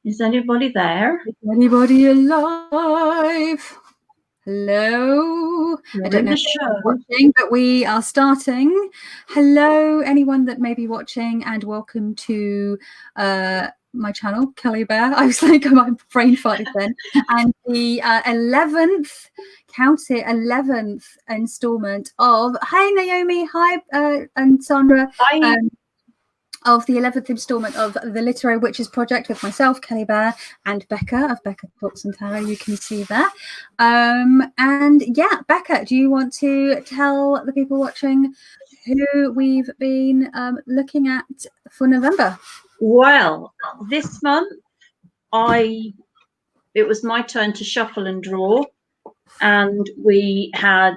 Is anybody there? Is anybody alive? Hello. I don't know if anyone's watching, but we are starting. Hello, anyone that may be watching, and welcome to my channel, Kelly Bear. I was like, my brain farted then. And the 11th, count it, 11th installment of, hi Naomi, hi and Sandra. Hi. Of the 11th installment of the Literary Witches Project with myself, Kelly Bear, and Becca of Becca Talks and Tarot. You can see there. And yeah, Becca, do you want to tell the people watching who we've been looking at for November? Well, this month it was my turn to shuffle and draw, and we had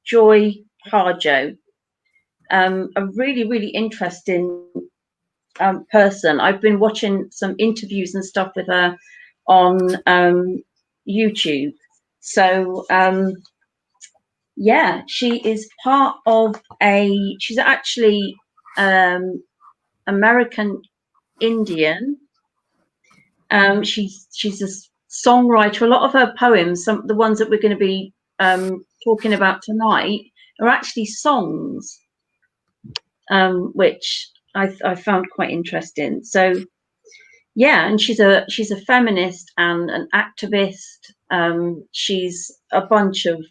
Joy Harjo, a really interesting person. I've been watching some interviews and stuff with her on YouTube. So yeah, she is part of she's actually American Indian. She's a songwriter. A lot of her poems, the ones that we're going to be talking about tonight, are actually songs, which I found quite interesting. So yeah, and she's a feminist and an activist. She's a bunch of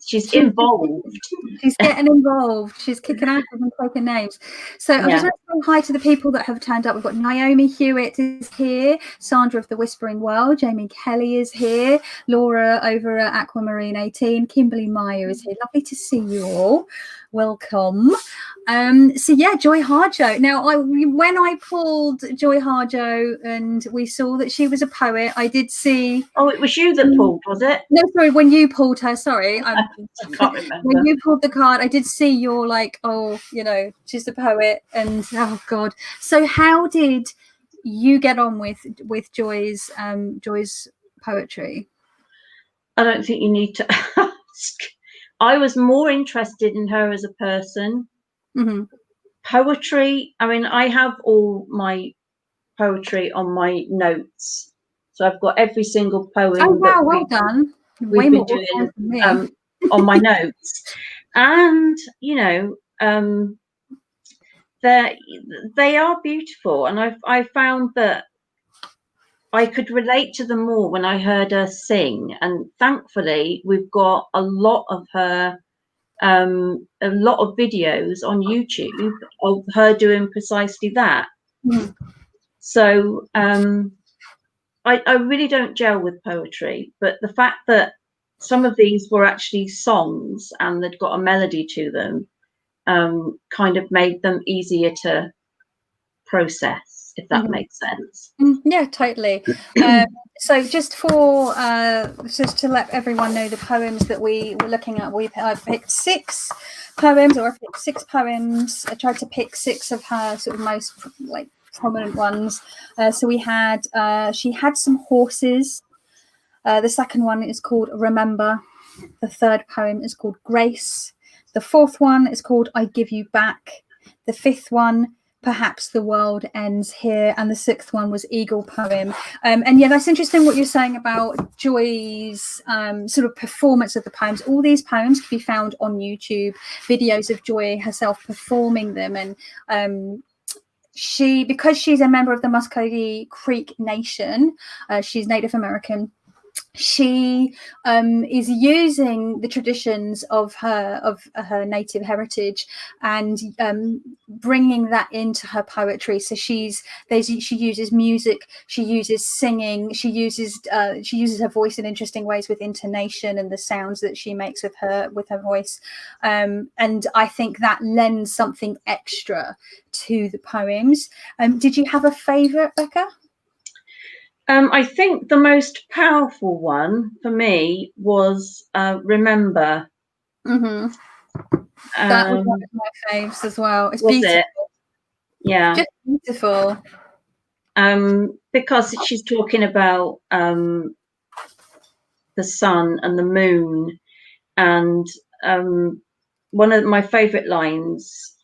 she's involved. She's getting involved. She's kicking ass and taking names. So I'm just going to say hi to the people that have turned up. We've got Naomi Hewitt is here, Sandra of the Whispering World, Jamie Kelly is here, Laura over at Aquamarine 18, Kimberly Meyer is here. Lovely to see you all. Welcome. So yeah, Joy Harjo. Now, when I pulled Joy Harjo and we saw that she was a poet, I did see. Oh, it was you that pulled, was it? No, sorry, when you pulled her. Sorry, I can't remember. When you pulled the card, I did see you're like, oh, you know, she's a poet, and oh god. So how did you get on with Joy's poetry? I don't think you need to ask. I was more interested in her as a person. Mm-hmm. Poetry, I mean, I have all my poetry on my notes. So I've got every single poem. Oh wow, well done. We've been doing on my notes. And, you know, they are beautiful. And I found that I could relate to them more when I heard her sing. And thankfully, we've got a lot of her, a lot of videos on YouTube of her doing precisely that. Mm. So I really don't gel with poetry, but the fact that some of these were actually songs and they'd got a melody to them kind of made them easier to process, if that makes sense. Yeah, totally. So just for just to let everyone know the poems that we were looking at, I've picked 6 poems, or I picked 6 poems. I tried to pick 6 of her sort of most like prominent ones. So we had she had some horses. The second one is called Remember. The third poem is called Grace. The fourth one is called I Give You Back. The fifth one, Perhaps the World Ends Here, and the 6th one was Eagle Poem. And yeah, that's interesting what you're saying about Joy's sort of performance of the poems. All these poems can be found on YouTube, videos of Joy herself performing them. And because she's a member of the Muscogee Creek Nation, she's Native American. She is using the traditions of her native heritage and bringing that into her poetry. So she uses music, she uses singing, she uses her voice in interesting ways with intonation and the sounds that she makes with her voice. And I think that lends something extra to the poems. Did you have a favorite, Becca? I think the most powerful one for me was Remember. Mm-hmm. That was one of my faves as well. It's beautiful. Yeah. Just beautiful. Because she's talking about the sun and the moon. And one of my favorite lines,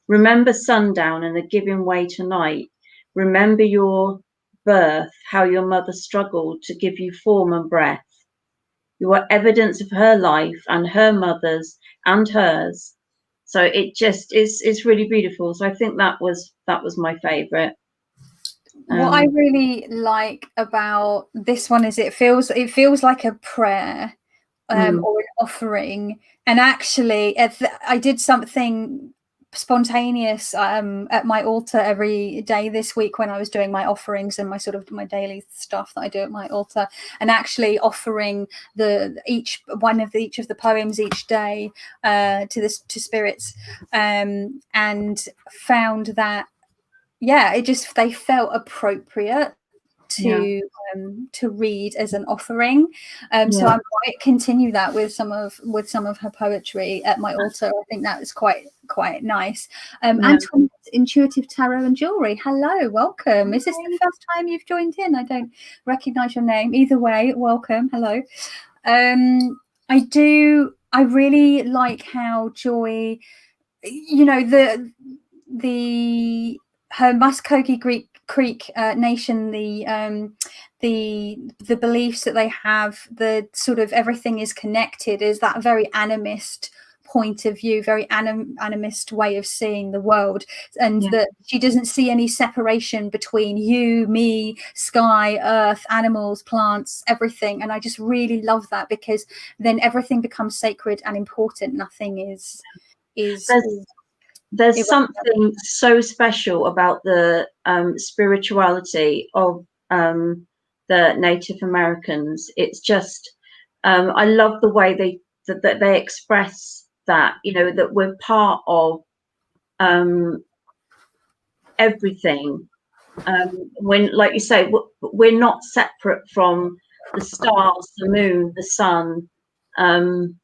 Remember sundown and the giving way to night. Remember your birth, how your mother struggled to give you form and breath. You are evidence of her life and her mother's and hers. So it just is really beautiful. So I think that was my favourite. What I really like about this one is it feels like a prayer or an offering. And actually, I did something spontaneous at my altar every day this week when I was doing my offerings and my daily stuff that I do at my altar, and actually offering each of the poems each day to spirits, and found that they felt appropriate to read as an offering. So I might continue that with some of her poetry at my altar. I think that was quite nice. Antoinette, Intuitive Tarot and Jewelry, hello, welcome. Is this the first time you've joined in? I don't recognize your name. Either way, welcome, hello. I really like how Joy, her Muskogee Creek Nation, the beliefs that they have, the sort of everything is connected, is that very animist point of view, very animist way of seeing the world, and that she doesn't see any separation between you, me, sky, earth, animals, plants, everything. And I just really love that, because then everything becomes sacred and important. Nothing is there's something so special about the spirituality of the Native Americans. It's just I love the way that they express that, that we're part of everything. When, like you say, we're not separate from the stars, the moon, the sun. And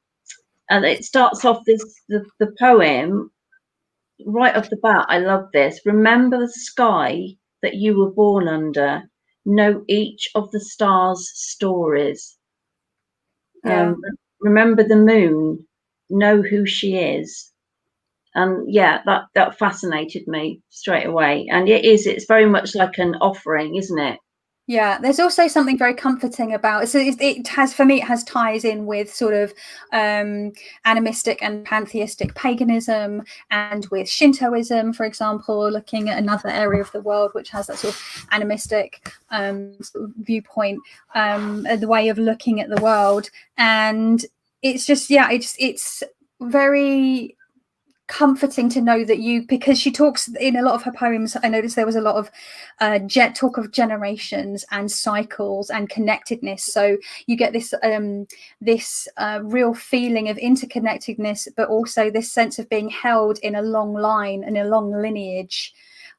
it starts off the poem right off the bat. I love this. Remember the sky that you were born under. Know each of the stars' stories. Remember the moon. Know who she is. And that fascinated me straight away. And it's very much like an offering, isn't it? Yeah, there's also something very comforting about it. So it has ties in with sort of animistic and pantheistic paganism, and with Shintoism, for example, looking at another area of the world which has that sort of animistic viewpoint, the way of looking at the world. And it's just, it's very comforting to know that because she talks in a lot of her poems, I noticed there was a lot of talk of generations and cycles and connectedness. So you get this real feeling of interconnectedness, but also this sense of being held in a long line and a long lineage.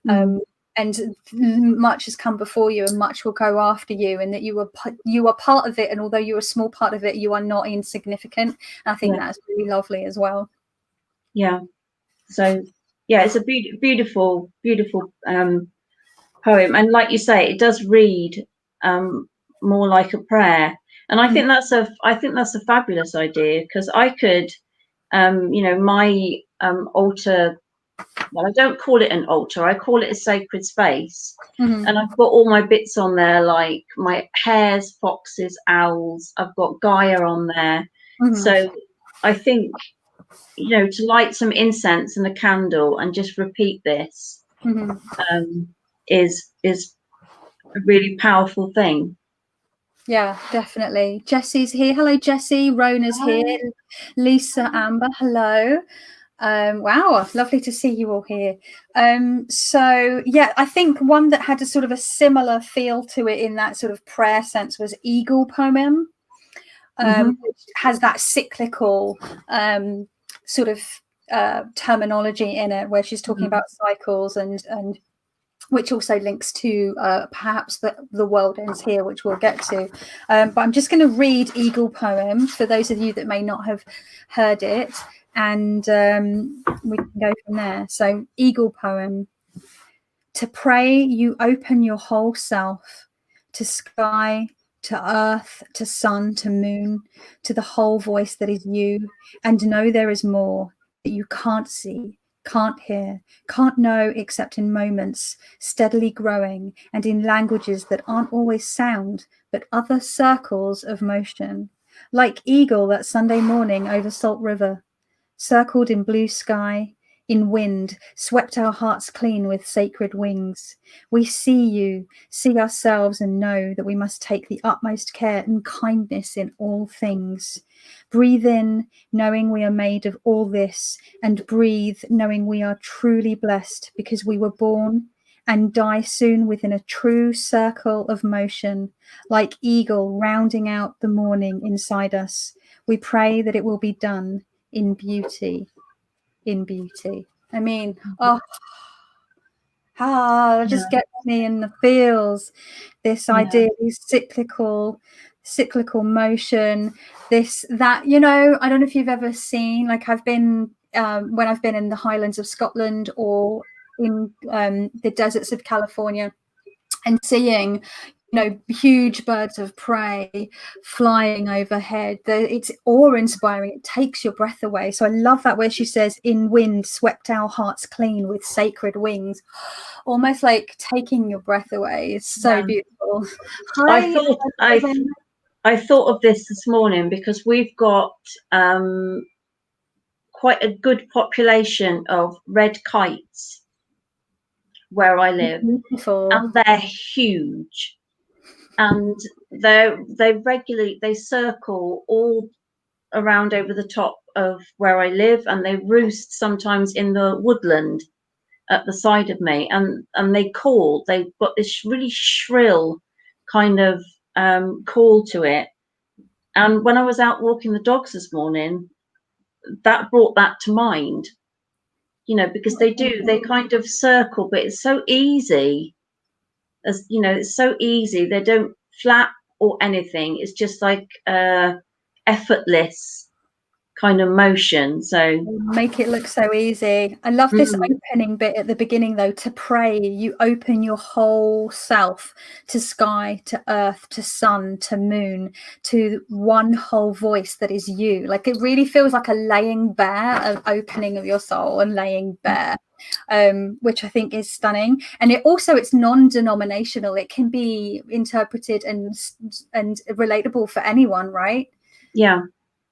And much has come before you and much will go after you, and that you are part of it, and although you're a small part of it, you are not insignificant. And I think that's really lovely as well. So it's a beautiful poem, and like you say, it does read more like a prayer. And I think that's a fabulous idea, because I could my altar, well, I don't call it an altar, I call it a sacred space. And I've got all my bits on there, like my hares, foxes, owls. I've got Gaia on there. So I think, to light some incense and a candle and just repeat this is a really powerful thing. Yeah, definitely. Jesse's here. Hello, Jessie. Rona's here. Lisa, Amber, hello. Wow, lovely to see you all here. So I think one that had a sort of a similar feel to it in that sort of prayer sense was Eagle poem, which has that cyclical sort of terminology in it, where she's talking about cycles, and which also links to perhaps the world ends here, which we'll get to. But I'm just going to read Eagle poem for those of you that may not have heard it, and we can go from there. So Eagle poem. To pray, you open your whole self, to sky, to earth, to sun, to moon, to the whole voice that is you, and know there is more that you can't see, can't hear, can't know except in moments, steadily growing, and in languages that aren't always sound, but other circles of motion. Like eagle that Sunday morning over Salt River, circled in blue sky, in wind, swept our hearts clean with sacred wings. We see you, see ourselves, and know that we must take the utmost care and kindness in all things. Breathe in, knowing we are made of all this, and breathe, knowing we are truly blessed because we were born and die soon within a true circle of motion, like eagle rounding out the morning inside us. We pray that it will be done in beauty, in beauty. I mean, it just gets me in the feels. This idea, this cyclical motion, that, you know, I don't know if you've ever seen, like I've been, when I've been in the Highlands of Scotland or in the deserts of California, and seeing, you know, huge birds of prey flying overhead. It's awe-inspiring. It takes your breath away. So I love that where she says, in wind swept our hearts clean with sacred wings, almost like taking your breath away. It's so beautiful. I thought of this morning because we've got quite a good population of red kites where I live. Beautiful. And they're huge, and they circle all around over the top of where I live, and they roost sometimes in the woodland at the side of me, and they've got this really shrill kind of call to it. And when I was out walking the dogs this morning, that brought that to mind, you know, because they kind of circle, but it's so easy. As you know, it's so easy. They don't flap or anything. It's just like effortless kind of motion. So make it look so easy. I love this opening bit at the beginning, though. To pray, you open your whole self to sky, to earth, to sun, to moon, to one whole voice that is you. Like, it really feels like a laying bare, an opening of your soul and laying bare. Which I think is stunning. And it's non-denominational. It can be interpreted and relatable for anyone, right? Yeah.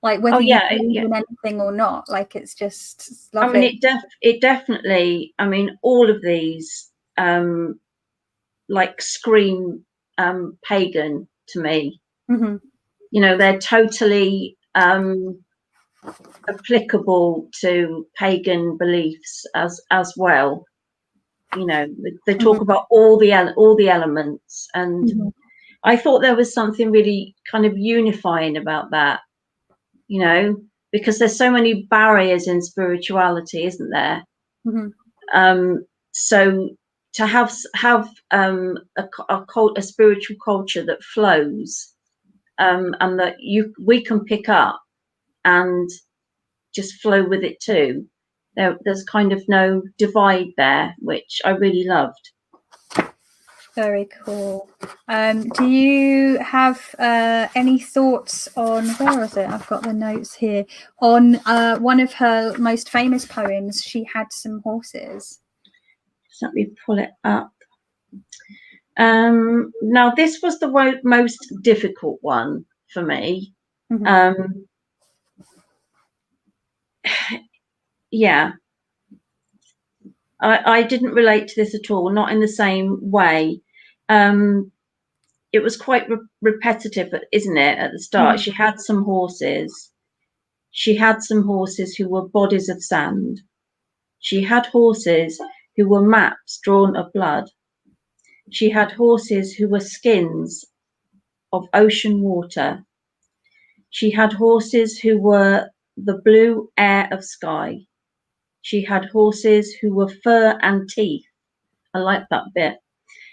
Like whether you believe in anything or not, like it's just lovely. I mean, it definitely. I mean, all of these like scream pagan to me. Mm-hmm. You know, they're totally applicable to pagan beliefs as well. You know, they talk about all the elements, and I thought there was something really kind of unifying about that. You know, because there's so many barriers in spirituality, isn't there? So to have a spiritual culture that flows, and that we can pick up and just flow with it too. There's kind of no divide there, which I really loved. Very cool. Do you have any thoughts on, where is it? I've got the notes here. On one of her most famous poems, She Had Some Horses. So let me pull it up. Now, this was the most difficult one for me. Yeah. I didn't relate to this at all, not in the same way. It was quite repetitive, isn't it, at the start? She had some horses. She had some horses who were bodies of sand. She had horses who were maps drawn of blood. She had horses who were skins of ocean water. She had horses who were the blue air of sky. She had horses who were fur and teeth. I like that bit.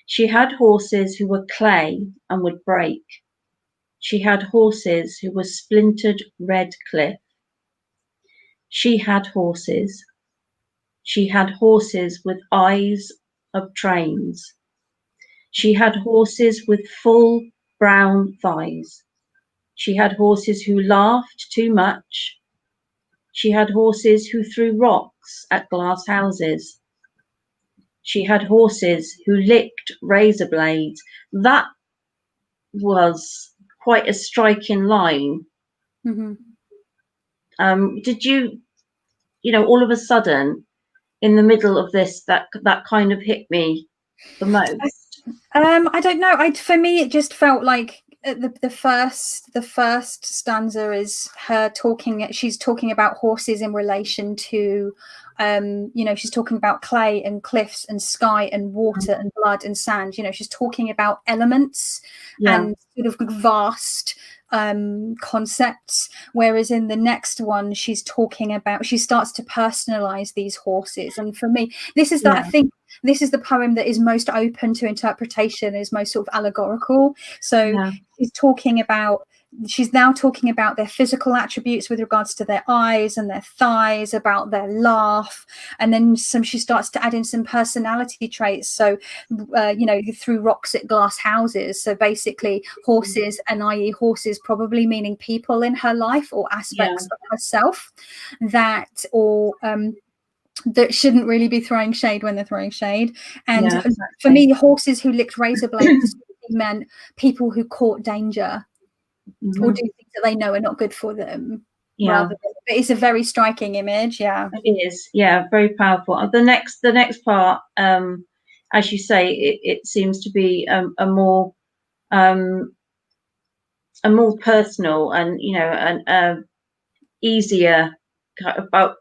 She had horses who were clay and would break. She had horses who were splintered red cliff. She had horses. She had horses with eyes of trains. She had horses with full brown thighs. She had horses who laughed too much. She had horses who threw rocks at glass houses. She had horses who licked razor blades. That was quite a striking line. Mm-hmm. Did you, all of a sudden, in the middle of this, that kind of hit me the most? I don't know. For me, it just felt like the first stanza is her talking. She's talking about horses in relation to, she's talking about clay and cliffs and sky and water and blood and sand. She's talking about elements and sort of vast concepts, whereas in the next one she starts to personalize these horses. And for me, this is that I think this is the poem that is most open to interpretation, is most sort of allegorical. So she's now talking about their physical attributes with regards to their eyes and their thighs, about their laugh, and then she starts to add in some personality traits. So through rocks at glass houses, so basically horses, and i.e. horses probably meaning people in her life or aspects of herself that shouldn't really be throwing shade when they're throwing shade. And for me, horses who licked razor blades meant people who court danger or do things that they know are not good for them. But it's a very striking image. It is. Very powerful. The next part, as you say, it seems to be a more personal and easier about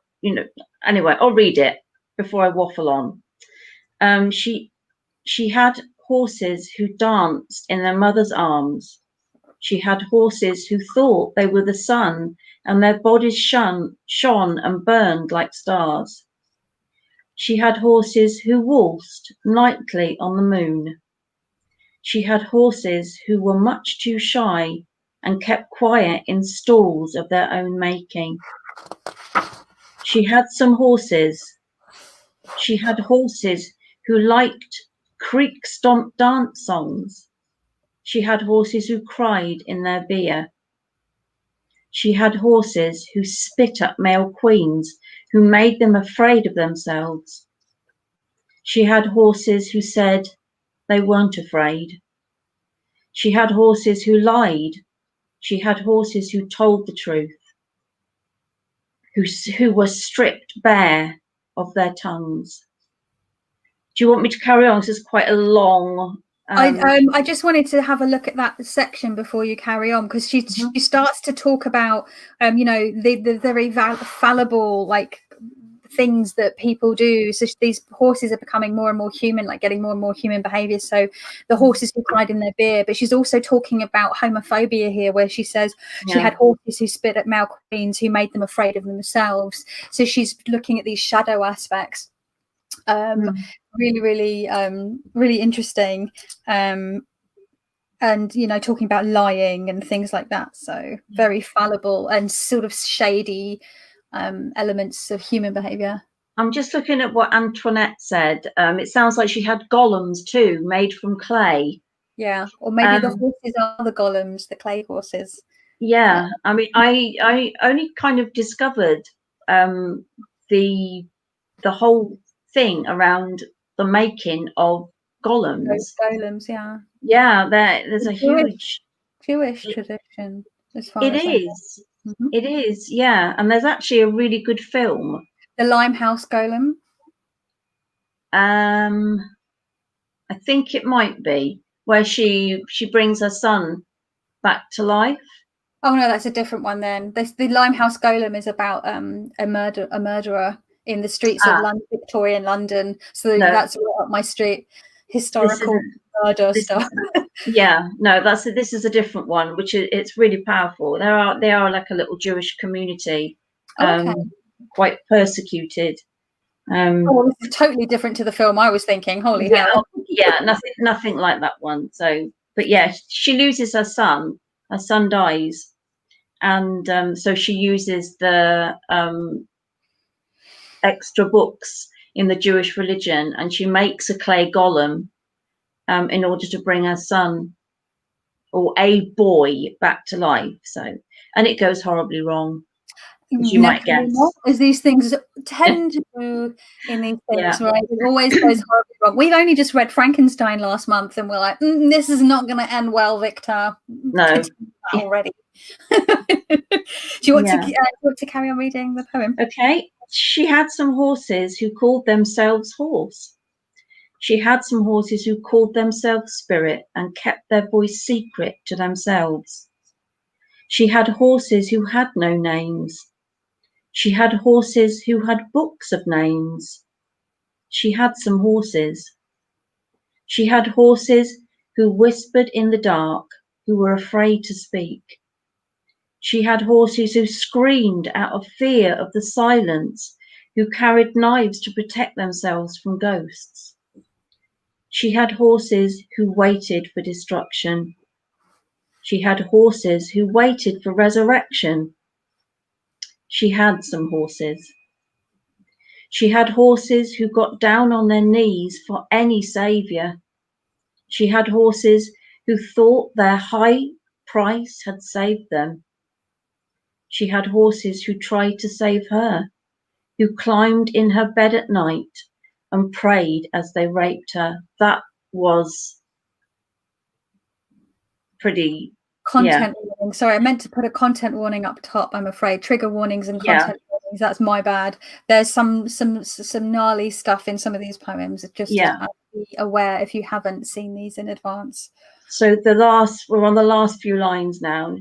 anyway, I'll read it before I waffle on. She had horses who danced in their mother's arms. She had horses who thought they were the sun, and their bodies shone and burned like stars. She had horses who waltzed nightly on the moon. She had horses who were much too shy and kept quiet in stalls of their own making. She had horses who liked creak stomp dance songs. She had horses who cried in their beer. She had horses who spit at male queens, who made them afraid of themselves. She had horses who said they weren't afraid. She had horses who lied. She had horses who told the truth, who were stripped bare of their tongues. Do you want me to carry on? This is quite a long. I just wanted to have a look at that section before you carry on, because she starts to talk about the very fallible things that people do. So these horses are becoming more and more human, like getting more and more human behavior. So the horses who cried in their beer, but she's also talking about homophobia here, where she says she had horses who spit at male queens, who made them afraid of themselves. So she's looking at these shadow aspects. Really, really, really interesting. And talking about lying and things like that. So very fallible and sort of shady elements of human behavior. I'm just looking at what Antoinette said. It sounds like she had golems too, made from clay. Or maybe the horses are the golems, the clay horses. I mean, I only kind of discovered the whole thing around the making of golems. There's a huge Jewish tradition as far it as is. It is, and there's actually a really good film, The Limehouse Golem. I think it might be, where she brings her son back to life. Oh no, that's a different one then. The Limehouse Golem is about a murderer in the streets of London, Victorian London. So that's right up my street. Historical murder stuff. This is a different one, which it's really powerful. They are like a little Jewish community, quite persecuted. This is totally different to the film I was thinking. Holy hell! Nothing like that one. So, but she loses her son. Her son dies, and so she uses the extra books in the Jewish religion, and she makes a clay golem in order to bring her son or a boy back to life. So, and it goes horribly wrong. as you might guess. As these things tend to do in these things, Yeah. right? It always goes horribly wrong. We've only just read Frankenstein last month, and we're like, this is not going to end well, Victor. No. Already. Do you want to carry on reading the poem? Okay. She had some horses who called themselves horse. She had some horses who called themselves spirit and kept their voice secret to themselves. She had horses who had no names. She had horses who had books of names. She had some horses. She had horses who whispered in the dark, who were afraid to speak. She had horses who screamed out of fear of the silence, who carried knives to protect themselves from ghosts. She had horses who waited for destruction. She had horses who waited for resurrection. She had some horses. She had horses who got down on their knees for any saviour. She had horses who thought their high price had saved them. She had horses who tried to save her, who climbed in her bed at night and prayed as they raped her. That was pretty content warning. Sorry, I meant to put a content warning up top, I'm afraid. Trigger warnings and content warnings. That's my bad. There's some gnarly stuff in some of these poems. Just be aware if you haven't seen these in advance. So we're on the last few lines now.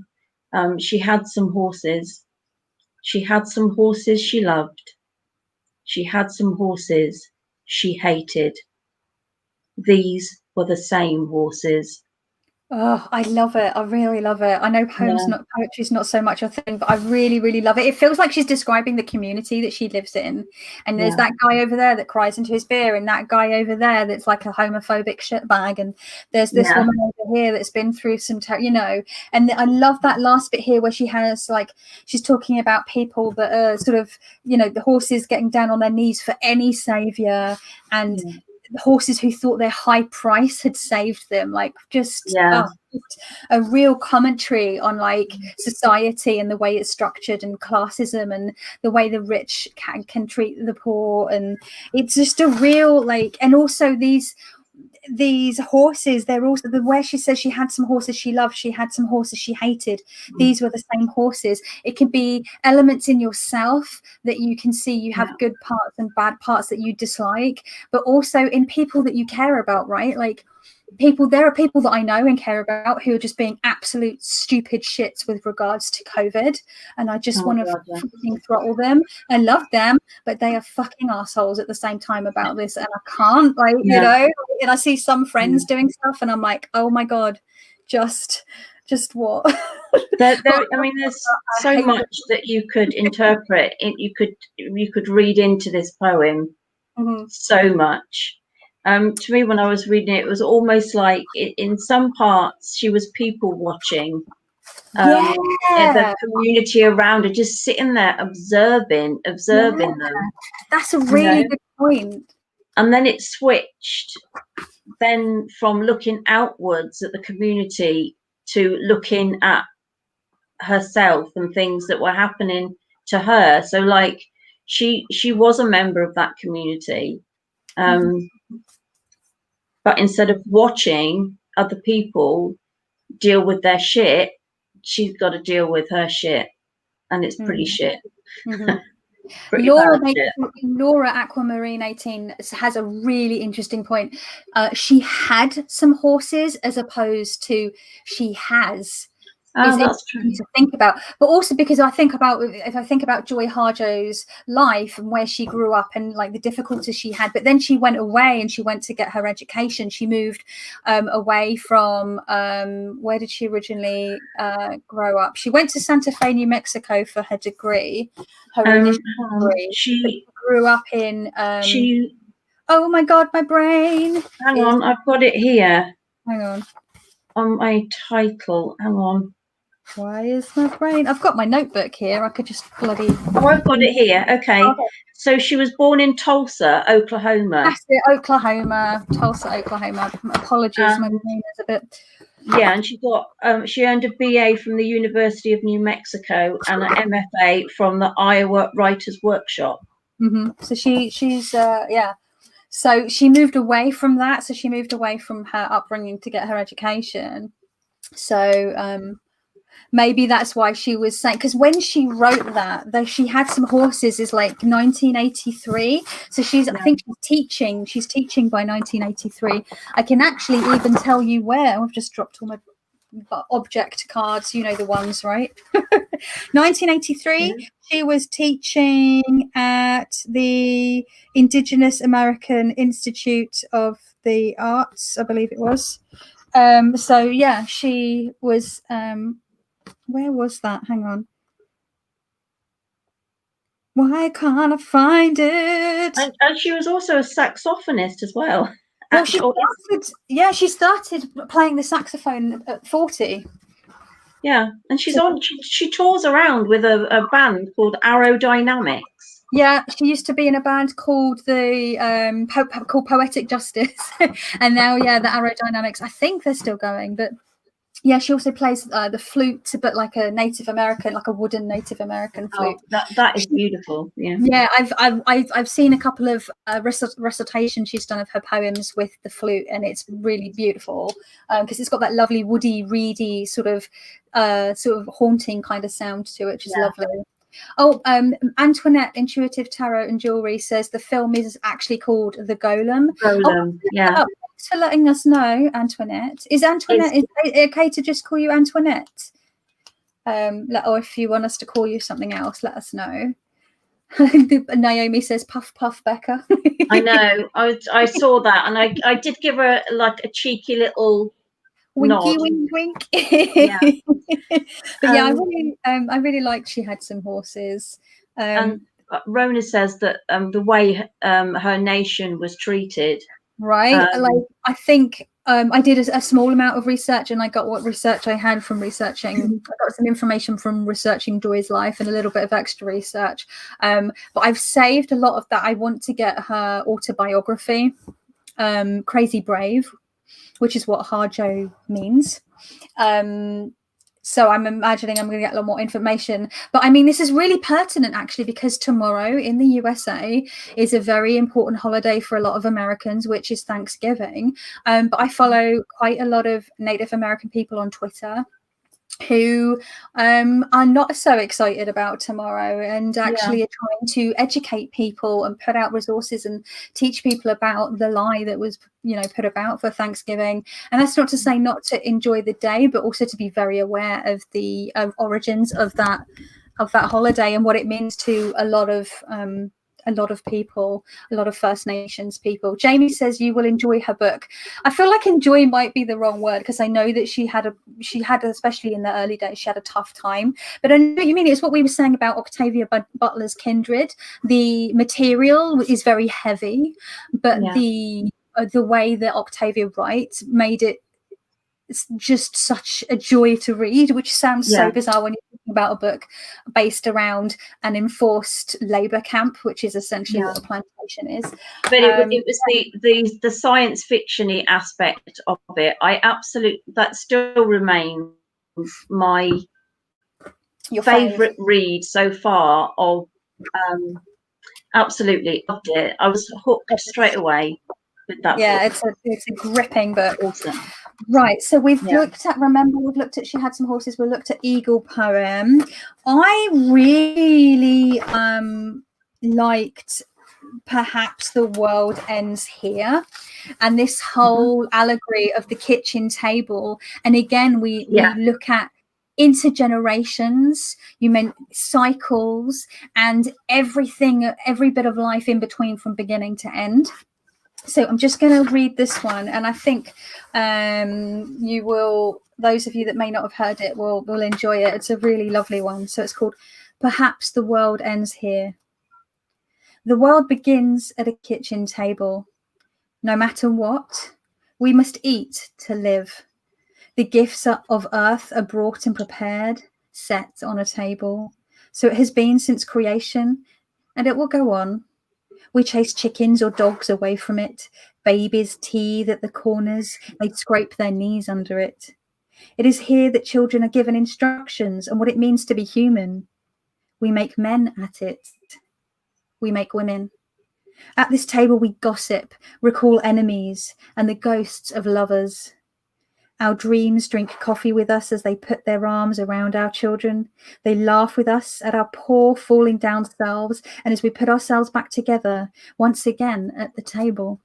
She had some horses. She had some horses she loved. She had some horses she hated. These were the same horses. Oh, I love it. I really love it. I know poetry's not so much a thing, but I really, really love it. It feels like she's describing the community that she lives in. And there's that guy over there that cries into his beer, and that guy over there that's like a homophobic shitbag. And there's this woman over here that's been through some, and I love that last bit here where she has she's talking about people that are sort of, the horses getting down on their knees for any savior, and horses who thought their high price had saved them, just a real commentary on society and the way it's structured, and classism, and the way the rich can treat the poor. And it's just a real and also these horses, they're also where she says she had some horses she loved, she had some horses she hated. These were the same horses. It can be elements in yourself that you can see you have good parts and bad parts that you dislike, but also in people that you care about, right? There are people that I know and care about who are just being absolute stupid shits with regards to COVID, and I just want to fucking throttle them. I love them, but they are fucking assholes at the same time about this, and I can't, and I see some friends doing stuff, and I'm like, oh my god, just what? I mean, there's so much that you could interpret. You could read into this poem so much. To me, when I was reading it, it was almost like in some parts she was people watching. The community around her, just sitting there observing them. That's a really good point. And then it switched then from looking outwards at the community to looking at herself and things that were happening to her. So she was a member of that community. But instead of watching other people deal with their shit, she's got to deal with her shit. And it's pretty shit. Laura Aquamarine 18 has a really interesting point. She had some horses as opposed to she has. That's true to think about, but also because if I think about Joy Harjo's life and where she grew up and the difficulties she had, but then she went away and she went to get her education. She moved away from where did she originally grow up? She went to Santa Fe, New Mexico for her degree, her initial degree. She grew up in oh my god, my brain. Hang on, I've got it here. Hang on my title. Hang on. Why is my brain? I've got my notebook here. I could just bloody. Oh, I've got it here. Okay. So she was born in Tulsa, Oklahoma. That's it, Oklahoma. Tulsa, Oklahoma. Apologies, my brain is a bit. Yeah, and she earned a BA from the University of New Mexico and an MFA from the Iowa Writers Workshop. So she's yeah. So she moved away from that. So she moved away from her upbringing to get her education. So maybe that's why she was saying, because when she wrote that, though, she had some horses is like 1983. So I think she's teaching by 1983. I can actually even tell you where. I've just dropped all my object cards, you know, the ones, right? 1983, she was teaching at the Indigenous American Institute of the Arts, I believe it was. So yeah, she was where was that? Hang on. Why can't I find it? And she was also a saxophonist as well. Well, she started playing the saxophone at 40. Yeah, and she tours around with a band called Aerodynamics. Yeah, she used to be in a band called called Poetic Justice, and now the Aerodynamics. I think they're still going, but yeah, she also plays the flute, but like a Native American, like a wooden Native American flute. Oh, that is beautiful. Yeah. Yeah, I've seen a couple of recitations she's done of her poems with the flute, and it's really beautiful because it's got that lovely woody, reedy sort of haunting kind of sound to it, which is lovely. Oh, Antoinette, Intuitive Tarot and Jewelry says the film is actually called The Golem. Yeah. Thanks for letting us know, Antoinette. Is it okay to just call you Antoinette? Or if you want us to call you something else, let us know. Naomi says, "Puff, puff, Becca." I know. I saw that, and I did give her like a cheeky little winky, nod. wink. Yeah. But yeah, I really liked she had some horses. And Rona says that the way her nation was treated, right? Like I think I did a small amount of research, and I got what research I had from researching. I got some information from researching Joy's life and a little bit of extra research. But I've saved a lot of that. I want to get her autobiography, Crazy Brave, which is what Harjo means. So I'm imagining I'm going to get a lot more information. But I mean, this is really pertinent, actually, because tomorrow in the USA is a very important holiday for a lot of Americans, which is Thanksgiving. But I follow quite a lot of Native American people on Twitter who are not so excited about tomorrow and actually are trying to educate people and put out resources and teach people about the lie that was put about for Thanksgiving. And that's not to say not to enjoy the day, but also to be very aware of the origins of that holiday and what it means to a lot of people, a lot of First Nations people. Jamie says you will enjoy her book. I feel like enjoy might be the wrong word, because I know that she had, especially in the early days, she had a tough time. But I know what you mean. It's what we were saying about Octavia Butler's Kindred. The material is very heavy, but the way that Octavia writes made it just such a joy to read, which sounds so bizarre when you're talking about a book based around an enforced labor camp, which is essentially what a plantation is. But it was the science fiction-y aspect of it. That still remains my favorite read so far. Absolutely loved it. I was hooked straight away with that book. It's a gripping book. Awesome. Right, so we've looked at She Had Some Horses. We looked at Eagle Poem. I really liked Perhaps the World Ends Here, and this whole allegory of the kitchen table. And again, we look at intergenerations, you meant cycles, and everything, every bit of life in between from beginning to end. So I'm just going to read this one, and I think you will, those of you that may not have heard it will enjoy it. It's a really lovely one. So it's called Perhaps the World Ends Here. The world begins at a kitchen table. No matter what, we must eat to live. The gifts of earth are brought and prepared, set on a table. So it has been since creation, and it will go on. We chase chickens or dogs away from it. Babies teethe at the corners. They scrape their knees under it. It is here that children are given instructions on what it means to be human. We make men at it. We make women. At this table we gossip, recall enemies and the ghosts of lovers. Our dreams drink coffee with us as they put their arms around our children. They laugh with us at our poor falling down selves, and as we put ourselves back together once again at the table.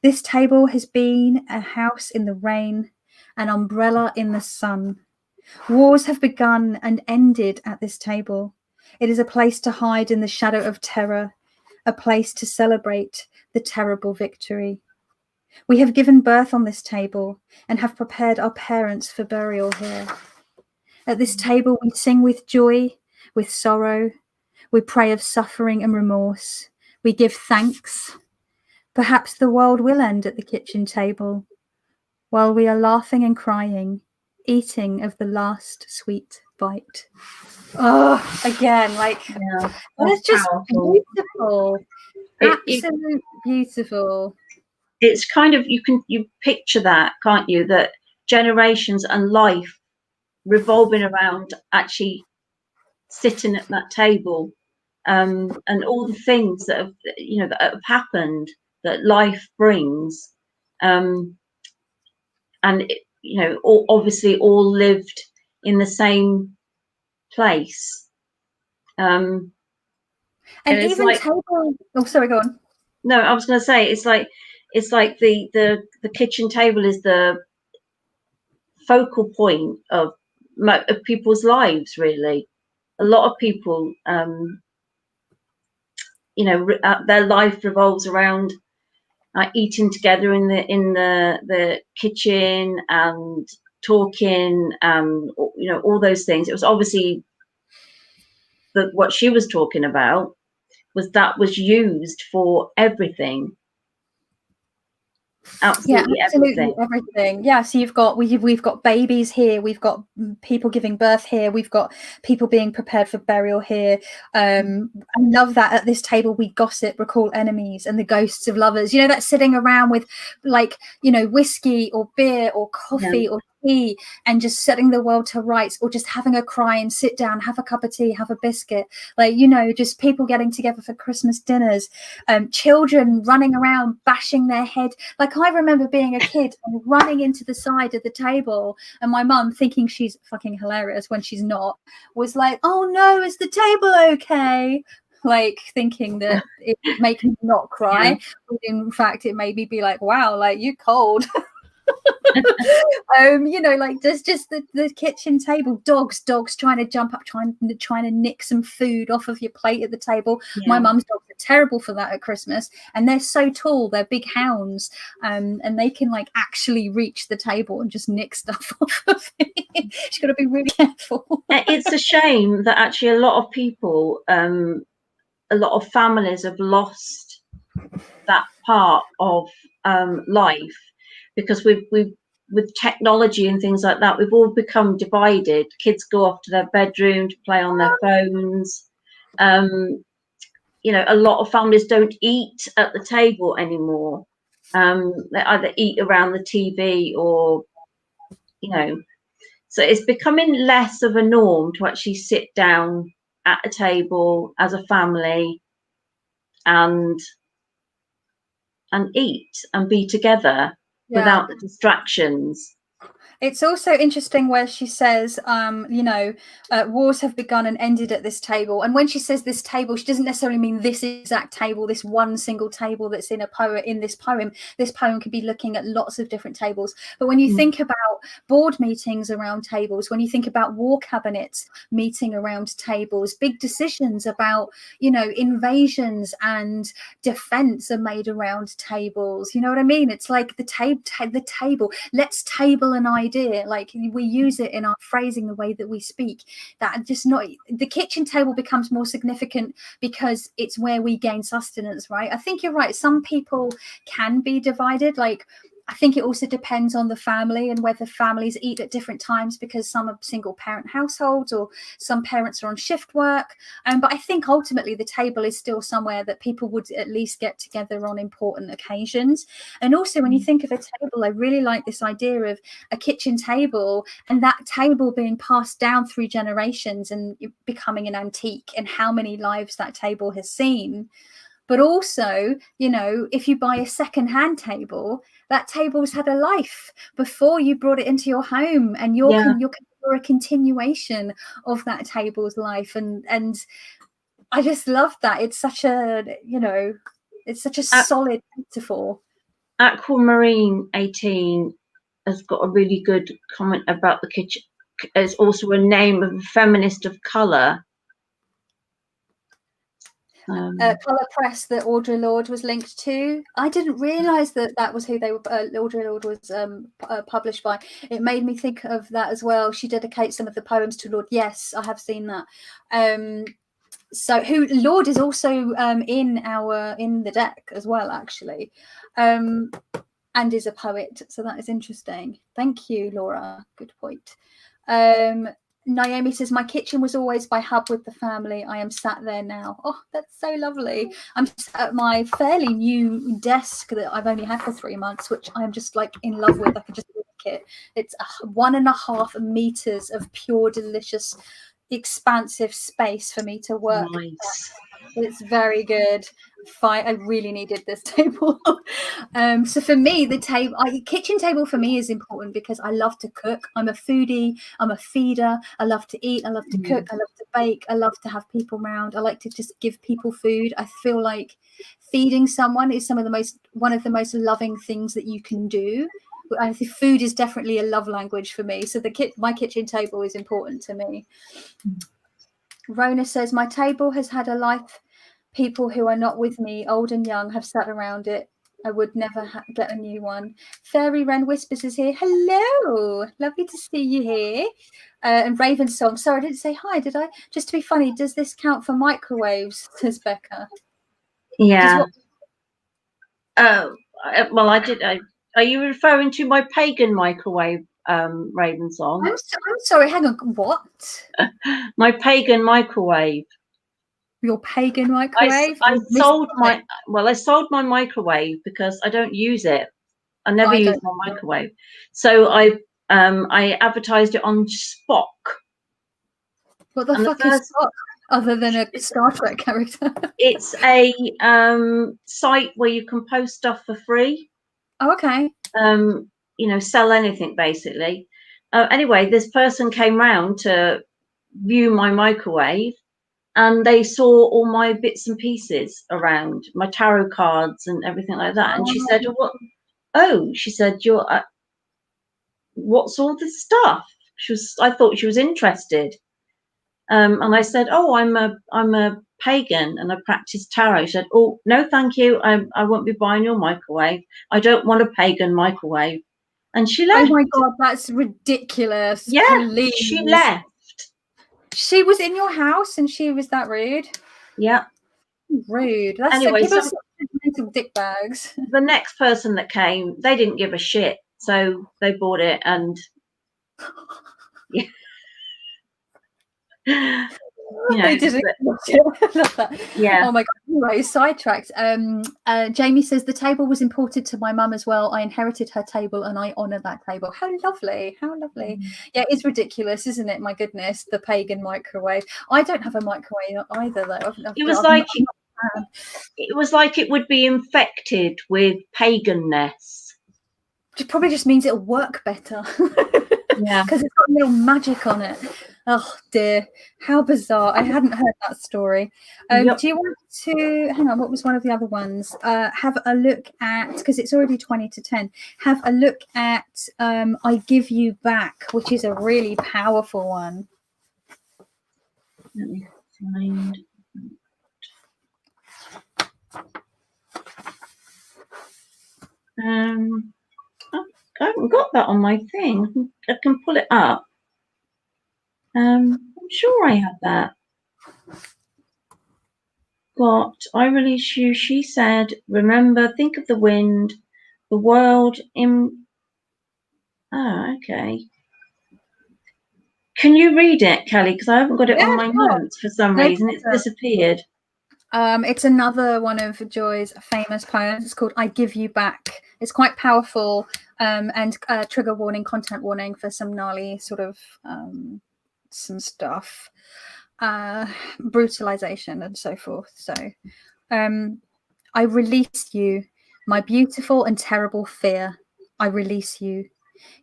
This table has been a house in the rain, an umbrella in the sun. Wars have begun and ended at this table. It is a place to hide in the shadow of terror, a place to celebrate the terrible victory. We have given birth on this table and have prepared our parents for burial here. At this table we sing with joy, with sorrow. We pray of suffering and remorse. We give thanks. Perhaps the world will end at the kitchen table while we are laughing and crying, eating of the last sweet bite. Oh, again, like, it's just powerful. beautiful. Absolute beautiful. It's kind of, you picture that, can't you? That generations and life revolving around actually sitting at that table, and all the things that have, that have happened, that life brings, and obviously all lived in the same place. And even like, table. Oh, sorry, go on. No, I was going to say it's like the kitchen table is the focal point of people's lives. Really, a lot of people, their life revolves around eating together in the kitchen and talking, all those things. It was obviously what she was talking about was used for everything. Absolutely everything. Yeah, so we've got babies here, we've got people giving birth here, we've got people being prepared for burial here. I love that at this table we gossip, recall enemies and the ghosts of lovers. That sitting around with whiskey or beer or coffee or tea and just setting the world to rights, or just having a cry and sit down, have a cup of tea, have a biscuit, just people getting together for Christmas dinners, children running around bashing their head. I remember being a kid and running into the side of the table, and my mum, thinking she's fucking hilarious when she's not, was like, "Oh no, is the table okay?" Thinking that it would make me not cry. But in fact, it made me be like, "Wow, you cold." There's just the kitchen table, dogs trying to jump up, trying to nick some food off of your plate at the table. My mum's dogs are terrible for that at Christmas, and they're so tall, they're big hounds, and they can actually reach the table and just nick stuff off of it. She's got to be really careful. It's a shame that actually a lot of people, a lot of families have lost that part of life, because with technology and things like that, we've all become divided. Kids go off to their bedroom to play on their phones. A lot of families don't eat at the table anymore. They either eat around the TV or, so it's becoming less of a norm to actually sit down at a table as a family and eat and be together without the distractions. It's also interesting where she says, wars have begun and ended at this table. And when she says this table, she doesn't necessarily mean this exact table, this one single table that's in this poem. This poem could be looking at lots of different tables. But when you think about board meetings around tables, when you think about war cabinets meeting around tables, big decisions about, invasions and defense are made around tables. You know what I mean? It's like the table. Let's table an idea. We use it in our phrasing, the way that we speak. That just not the kitchen table becomes more significant because it's where we gain sustenance, right? I think you're right. Some people can be divided. I think it also depends on the family and whether families eat at different times, because some are single parent households or some parents are on shift work. But I think ultimately the table is still somewhere that people would at least get together on important occasions. And also when you think of a table, I really like this idea of a kitchen table and that table being passed down through generations and becoming an antique, and how many lives that table has seen. But also, you know, if you buy a second-hand table, that table's had a life before you brought it into your home, and you're a continuation of that table's life. And I just love that. It's such a, you know, it's such a solid metaphor. Aquamarine 18 has got a really good comment about the kitchen. It's also a name of a feminist of colour. Colour Press that Audre Lorde was linked to. I didn't realise that was who they were. Audre Lorde was published by. It made me think of that as well. She dedicates some of the poems to Lorde. Yes, I have seen that. So who Lorde is also in the deck as well, actually, and is a poet. So that is interesting. Thank you, Laura. Good point. Naomi says, my kitchen was always by hub with the family. I am sat there now. Oh, that's so lovely. I'm sat at my fairly new desk that I've only had for 3 months, which I'm just like in love with. I can just look it. It's 1.5 meters of pure, delicious, expansive space for me to work. Nice. It's very good. I really needed this table. So for me, the kitchen table for me is important because I love to cook. I'm a foodie. I'm a feeder. I love to eat. I love to cook. I love to bake. I love to have people around. I like to just give people food. I feel like feeding someone is one of the most loving things that you can do. I think food is definitely a love language for me. So my kitchen table is important to me. Rona says, my table has had a life. People who are not with me, old and young, have sat around it. I would never get a new one. Fairy Wren Whispers is here. Hello. Lovely to see you here. And Raven Song. Sorry, I didn't say hi, did I? Just to be funny, does this count for microwaves, says Becca? Yeah. Well, I did. Are you referring to my pagan microwave, Raven Song? I'm sorry, hang on. What? My pagan microwave. Your pagan microwave? I sold my microwave because I don't use it. I never use my microwave. So I advertised it on Spock. What the fuck is Spock? Other than a Star Trek character? It's a site where you can post stuff for free. Oh, okay. You know, sell anything basically. Anyway, this person came round to view my microwave, and they saw all my bits and pieces around, my tarot cards and everything like that. And she said, "What? Oh," she said, "You're what's all this stuff?" I thought she was interested. And I said, "Oh, I'm a pagan and I practice tarot." She said, "Oh, no, thank you. I won't be buying your microwave. I don't want a pagan microwave." And she left. Oh my God, that's ridiculous. Yeah, please. she left. She was in your house and she was that rude? Yeah. Rude. That's anyway, people are dick bags. The next person that came, they didn't give a shit. So they bought it and yeah. You know, they didn't. I love that. Yeah. Oh my God. Anyway, sidetracked. Jamie says the table was imported to my mum as well. I inherited her table and I honour that table. How lovely. How lovely. Yeah, it's ridiculous, isn't it? My goodness, the pagan microwave. I don't have a microwave either, though. It was like it would be infected with paganness. It probably just means it'll work better. Yeah. Because it's got a little magic on it. Oh dear, how bizarre. I hadn't heard that story. Yep. Do you want to hang on? What was one of the other ones? Have a look at, because it's already 20 to 10. Have a look at I Give You Back, which is a really powerful one. Let me find. I haven't got that on my thing. I can pull it up. I'm sure I have that. Got I Release You. She said, remember, think of the wind, The world in... Oh, okay. Can you read it, Kelly? Because I haven't got it on my notes for some reason. It's disappeared. It's another one of Joy's famous poems. It's called I Give You Back. It's quite powerful, and trigger warning, content warning for some gnarly sort of some stuff, brutalization and so forth. So I release you, my beautiful and terrible fear. I release you.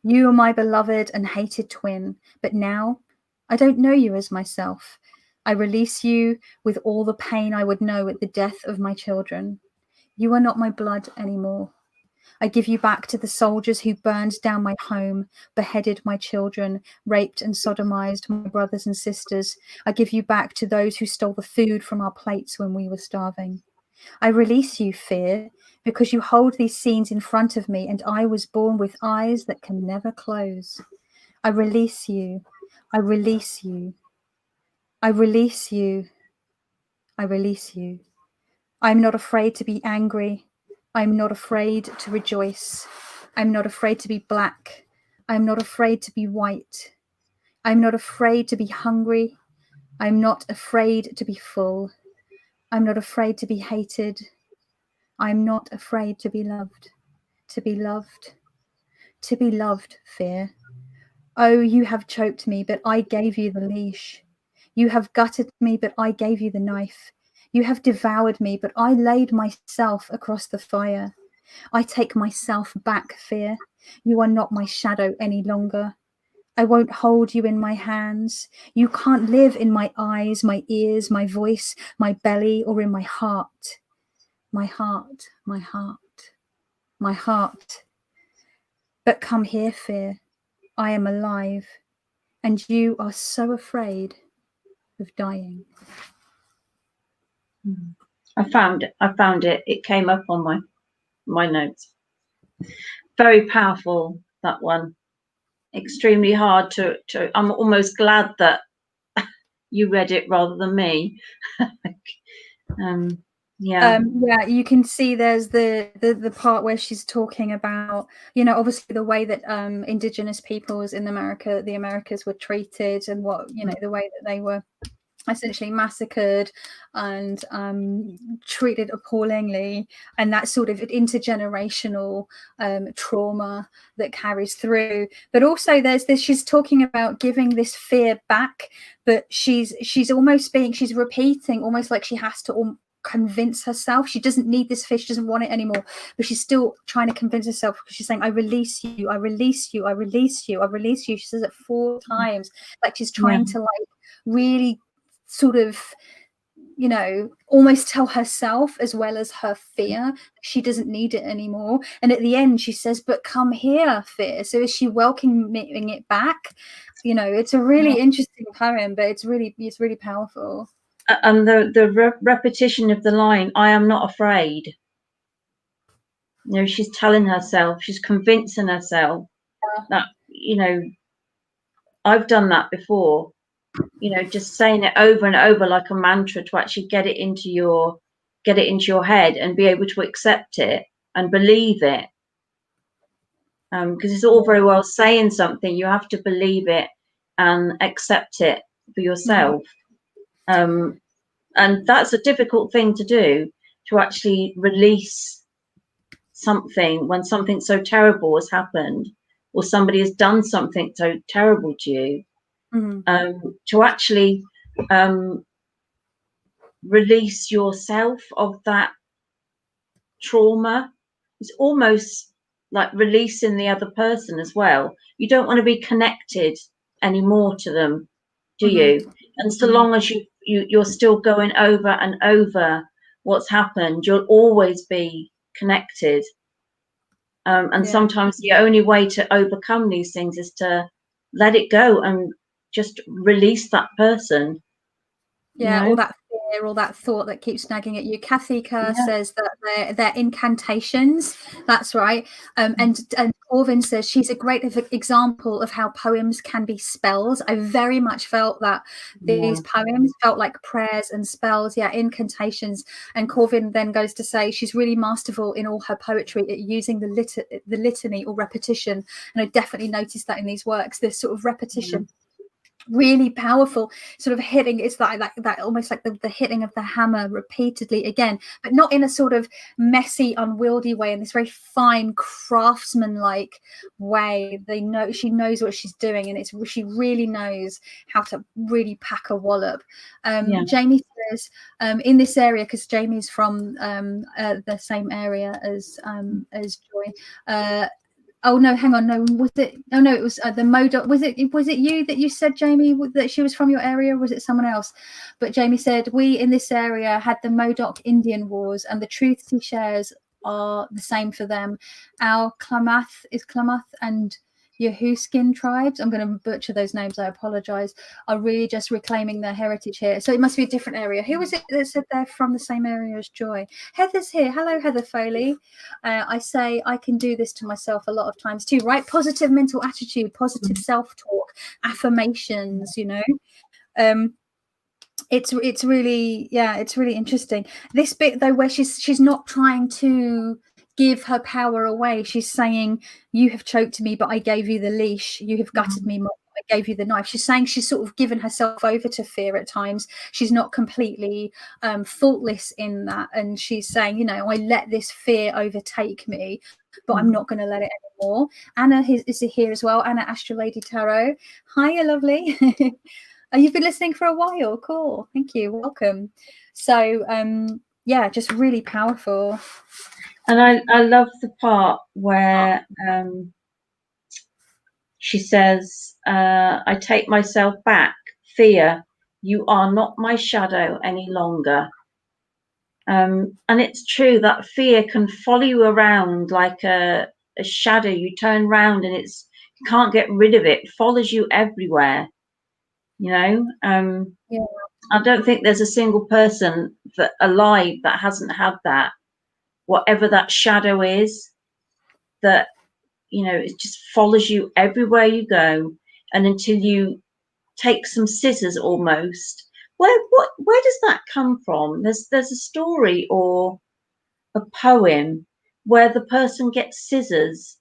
You are my beloved and hated twin, but now I don't know you as myself. I release you with all the pain I would know at the death of my children. You are not my blood anymore. I give you back to the soldiers who burned down my home, beheaded my children, raped and sodomized my brothers and sisters. I give you back to those who stole the food from our plates when we were starving. I release you, fear, because you hold these scenes in front of me, and I was born with eyes that can never close. I release you. I release you. I release you. I release you. I'm not afraid to be angry. I'm not afraid to rejoice. I'm not afraid to be black. I'm not afraid to be white. I'm not afraid to be hungry. I'm not afraid to be full. I'm not afraid to be hated. I'm not afraid to be loved. To be loved. To be loved, fear. Oh, you have choked me, but I gave you the leash. You have gutted me, but I gave you the knife. You have devoured me, but I laid myself across the fire. I take myself back, fear. You are not my shadow any longer. I won't hold you in my hands. You can't live in my eyes, my ears, my voice, my belly, or in my heart. My heart, my heart, my heart. But come here, fear. I am alive, and you are so afraid of dying. I found it. It came up on my notes. Very powerful, that one. Extremely hard to I'm almost glad that you read it rather than me. Yeah, you can see there's the part where she's talking about, obviously the way that indigenous peoples in the Americas were treated, and what, the way that they were essentially massacred and treated appallingly, and that sort of intergenerational trauma that carries through. But also there's this, she's talking about giving this fear back, but she's repeating, almost like she has to convince herself she doesn't need this fish, doesn't want it anymore, but she's still trying to convince herself, because she's saying, I release you, I release you, I release you, I release you. She says it 4 times, like she's trying to like really sort of, almost tell herself as well as her fear she doesn't need it anymore. And at the end she says, but come here, fear. So is she welcoming it back? It's a really interesting poem, but it's really powerful. And the repetition of the line, I am not afraid. She's telling herself, she's convincing herself that, I've done that before, just saying it over and over like a mantra to actually get it into your head and be able to accept it and believe it. Because it's all very well saying something, you have to believe it and accept it for yourself. And that's a difficult thing to do, to actually release something when something so terrible has happened, or somebody has done something so terrible to you. To actually release yourself of that trauma is almost like releasing the other person as well. You don't want to be connected anymore to them, do you? And so long as you're still going over and over what's happened, you'll always be connected. And sometimes the only way to overcome these things is to let it go and just release that person. All that fear, all that thought that keeps nagging at you. Kathy Kerr says that they're incantations. That's right. And Corvin says she's a great example of how poems can be spells. I very much felt that these poems felt like prayers and spells, incantations. And Corvin then goes to say she's really masterful in all her poetry at using the litany or repetition. And I definitely noticed that in these works, this sort of repetition. Really powerful, sort of hitting. It's that almost like the hitting of the hammer repeatedly again, but not in a sort of messy, unwieldy way, in this very fine craftsman-like way. She knows what she's doing, and she really knows how to really pack a wallop. Jamie says in this area, because Jamie's from the same area as Joy. Oh no, hang on. No, was it? Oh no, it was the Modoc. Was it you that you said, Jamie, that she was from your area? Or was it someone else? But Jamie said we in this area had the Modoc Indian Wars, and the truths he shares are the same for them. Our Klamath and Yahuskin tribes, I'm going to butcher those names, I apologize, are really just reclaiming their heritage here. So it must be a different area. Who was it that said they're from the same area as Joy? Heather's here. Hello, Heather Foley. I say I can do this to myself a lot of times too, right? Positive mental attitude, positive self-talk, affirmations, it's really interesting. This bit though, where she's not trying to give her power away. She's saying, you have choked me, but I gave you the leash. You have gutted me, I gave you the knife. She's saying she's sort of given herself over to fear at times. She's not completely faultless in that. And she's saying, I let this fear overtake me, but I'm not going to let it anymore. Anna is here as well. Anna Astro Lady Tarot. Hiya, lovely. You've been listening for a while. Cool. Thank you. Welcome. So, just really powerful. And I love the part where she says, I take myself back. Fear, you are not my shadow any longer. And it's true that fear can follow you around like a shadow. You turn around and you can't get rid of it. It follows you everywhere. I don't think there's a single person alive that hasn't had that. Whatever that shadow is, that it just follows you everywhere you go, and until you take some scissors almost. Where does that come from? There's a story or a poem where the person gets scissors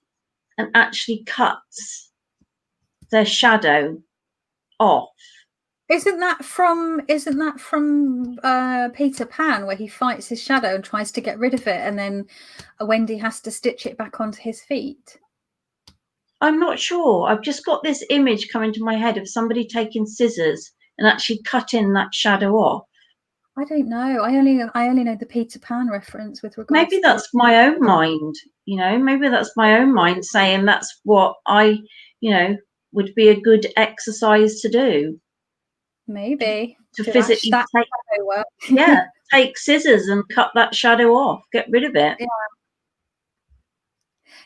and actually cuts their shadow off. Isn't that from Peter Pan, where he fights his shadow and tries to get rid of it, and then Wendy has to stitch it back onto his feet? I'm not sure. I've just got this image coming to my head of somebody taking scissors and actually cutting that shadow off. I don't know. I only know the Peter Pan reference with regards. Maybe that's my own mind. Maybe that's my own mind saying that's what I, would be a good exercise to do. Maybe to physically take scissors and cut that shadow off, get rid of it.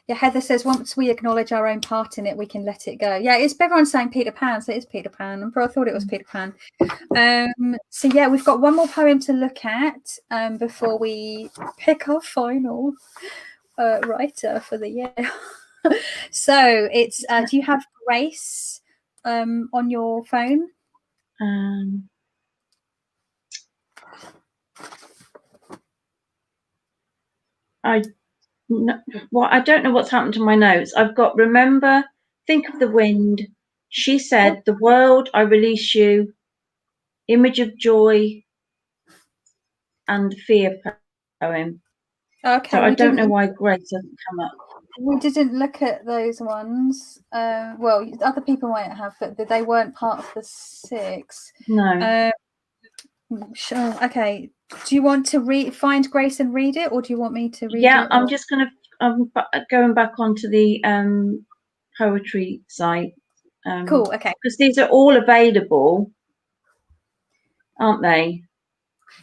Yeah, Heather says once we acknowledge our own part in it, we can let it go. Yeah, everyone's saying Peter Pan, so it is Peter Pan. I thought it was Peter Pan. So yeah, we've got one more poem to look at before we pick our final writer for the year. So it's do you have Grace on your phone? I don't know what's happened to my notes. I've got remember, think of the wind. She said, the world, I release you. Image of joy and fear poem. Okay. So I don't know why Grace hasn't come up. We didn't look at those ones. Well, other people might have, but they weren't part of the 6. No. Sure. Okay. Do you want to find Grace and read it, or do you want me to read it? Yeah, I'm just I'm going back onto the poetry site. Cool. Okay. Because these are all available, aren't they?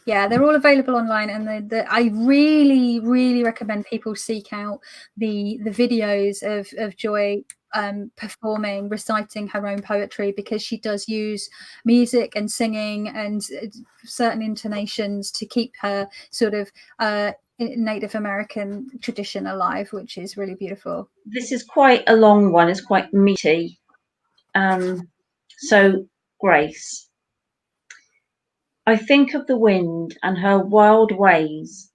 Yeah, they're all available online, and I really, really recommend people seek out the videos of Joy performing, reciting her own poetry, because she does use music and singing and certain intonations to keep her sort of Native American tradition alive, which is really beautiful. This is quite a long one. It's quite meaty. So, Grace. I think of the wind and her wild ways,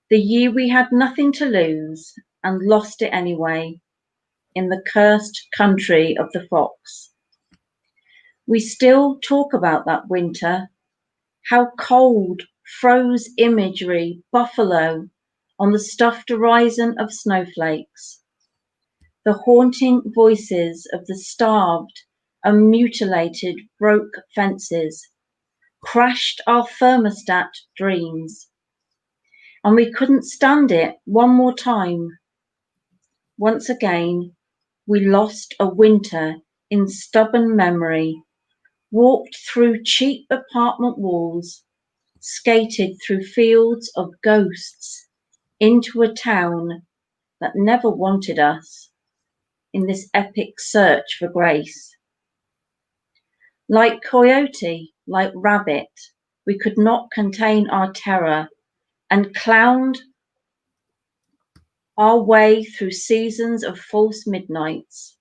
the year we had nothing to lose and lost it anyway, in the cursed country of the fox. We still talk about that winter, how cold froze imagery, buffalo, on the stuffed horizon of snowflakes. The haunting voices of the starved and mutilated broke fences, crashed our thermostat dreams. And we couldn't stand it one more time. Once again, we lost a winter in stubborn memory, walked through cheap apartment walls, skated through fields of ghosts into a town that never wanted us in this epic search for grace. Like coyote, like rabbit, we could not contain our terror and clowned our way through seasons of false midnights.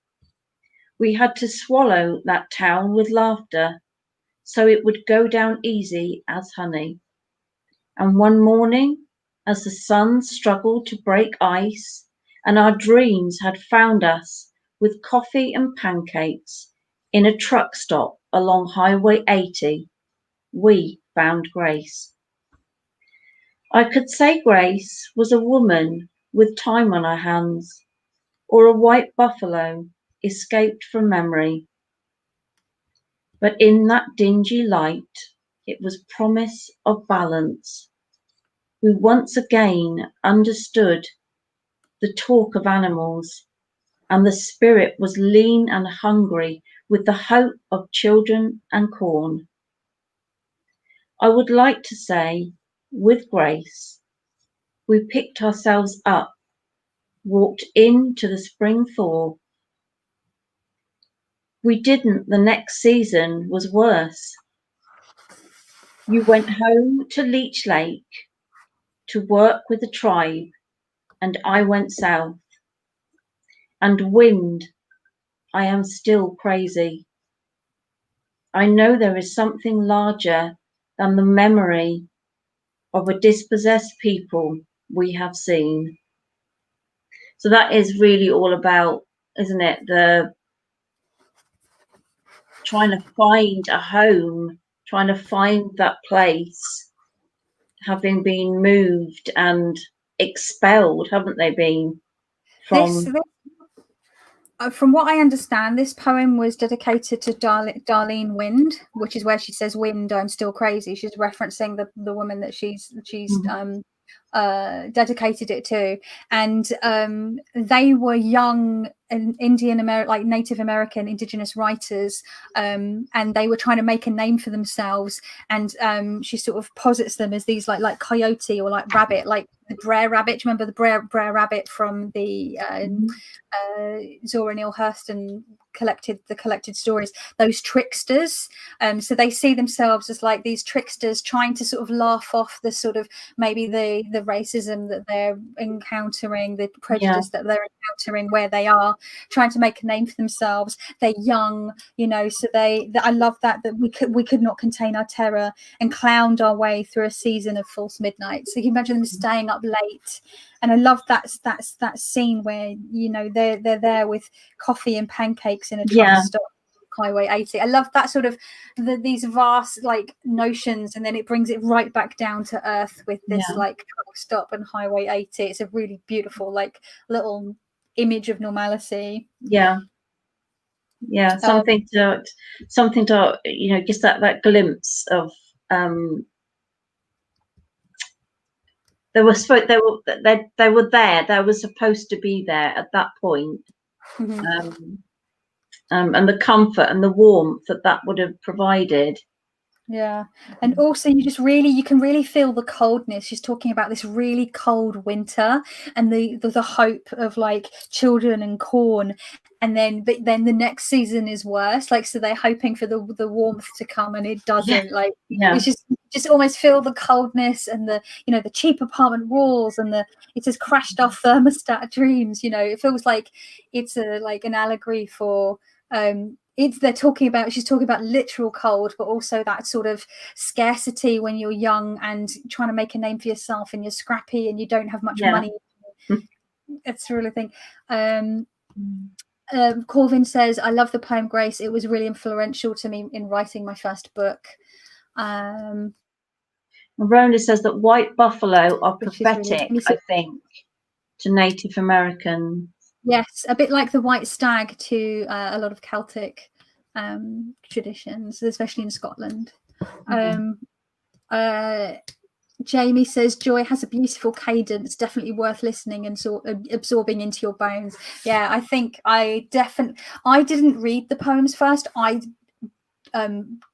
We had to swallow that town with laughter so it would go down easy as honey. And one morning, as the sun struggled to break ice and our dreams had found us with coffee and pancakes in a truck stop along Highway 80, we found Grace. I could say Grace was a woman with time on her hands, or a white buffalo escaped from memory. But in that dingy light, it was promise of balance. We once again understood the talk of animals, and the spirit was lean and hungry with the hope of children and corn. I would like to say, with grace, we picked ourselves up, walked into the spring thaw. We didn't, the next season was worse. You went home to Leech Lake to work with the tribe, and I went south. And wind, I am still crazy. I know there is something larger than the memory of a dispossessed people we have seen. So that is really all about, isn't it, the trying to find a home, trying to find that place, having been moved and expelled, haven't they been from? From what I understand, this poem was dedicated to Darlene Wind, which is where she says, "Wind, I'm still crazy." She's referencing the woman that she's dedicated it to, and they were young Indian American, like Native American indigenous writers, and they were trying to make a name for themselves. And she sort of posits them as these like coyote or like rabbit, like the Brer Rabbit. Do you remember the Brer Rabbit from the Zora Neale Hurston collected stories? Those tricksters. So they see themselves as like these tricksters trying to sort of laugh off the sort of maybe the racism that they're encountering, the prejudice that they're encountering where they are, trying to make a name for themselves. They're young, you know, so I love that we could not contain our terror and clowned our way through a season of false midnight. So you can imagine them staying up late. And I love that scene where, you know, they're there with coffee and pancakes in a truck stop, Highway 80. I love that sort of these vast like notions, and then it brings it right back down to earth with this like truck stop and Highway 80. It's a really beautiful like little image of normalcy. Something to you know, just that glimpse of they were there. They were supposed to be there at that point. And the comfort and the warmth that would have provided. Yeah. And also you can really feel the coldness. She's talking about this really cold winter and the hope of like children and corn. And then the next season is worse. Like, so they're hoping for the warmth to come and it doesn't. It's just just almost feel the coldness and the, you know, the cheap apartment walls and it says crashed off thermostat dreams. You know, it feels like it's like an allegory for she's talking about literal cold, but also that sort of scarcity when you're young and trying to make a name for yourself and you're scrappy and you don't have much money. It's the real thing. Corvin says, I love the poem Grace. It was really influential to me in writing my first book. Rona says that white buffalo are prophetic, really, I think, to Native American. Yes, a bit like the white stag to a lot of Celtic traditions, especially in Scotland. Jamie says Joy has a beautiful cadence, definitely worth listening and sort of absorbing into your bones. Yeah, I think I didn't read the poems first. I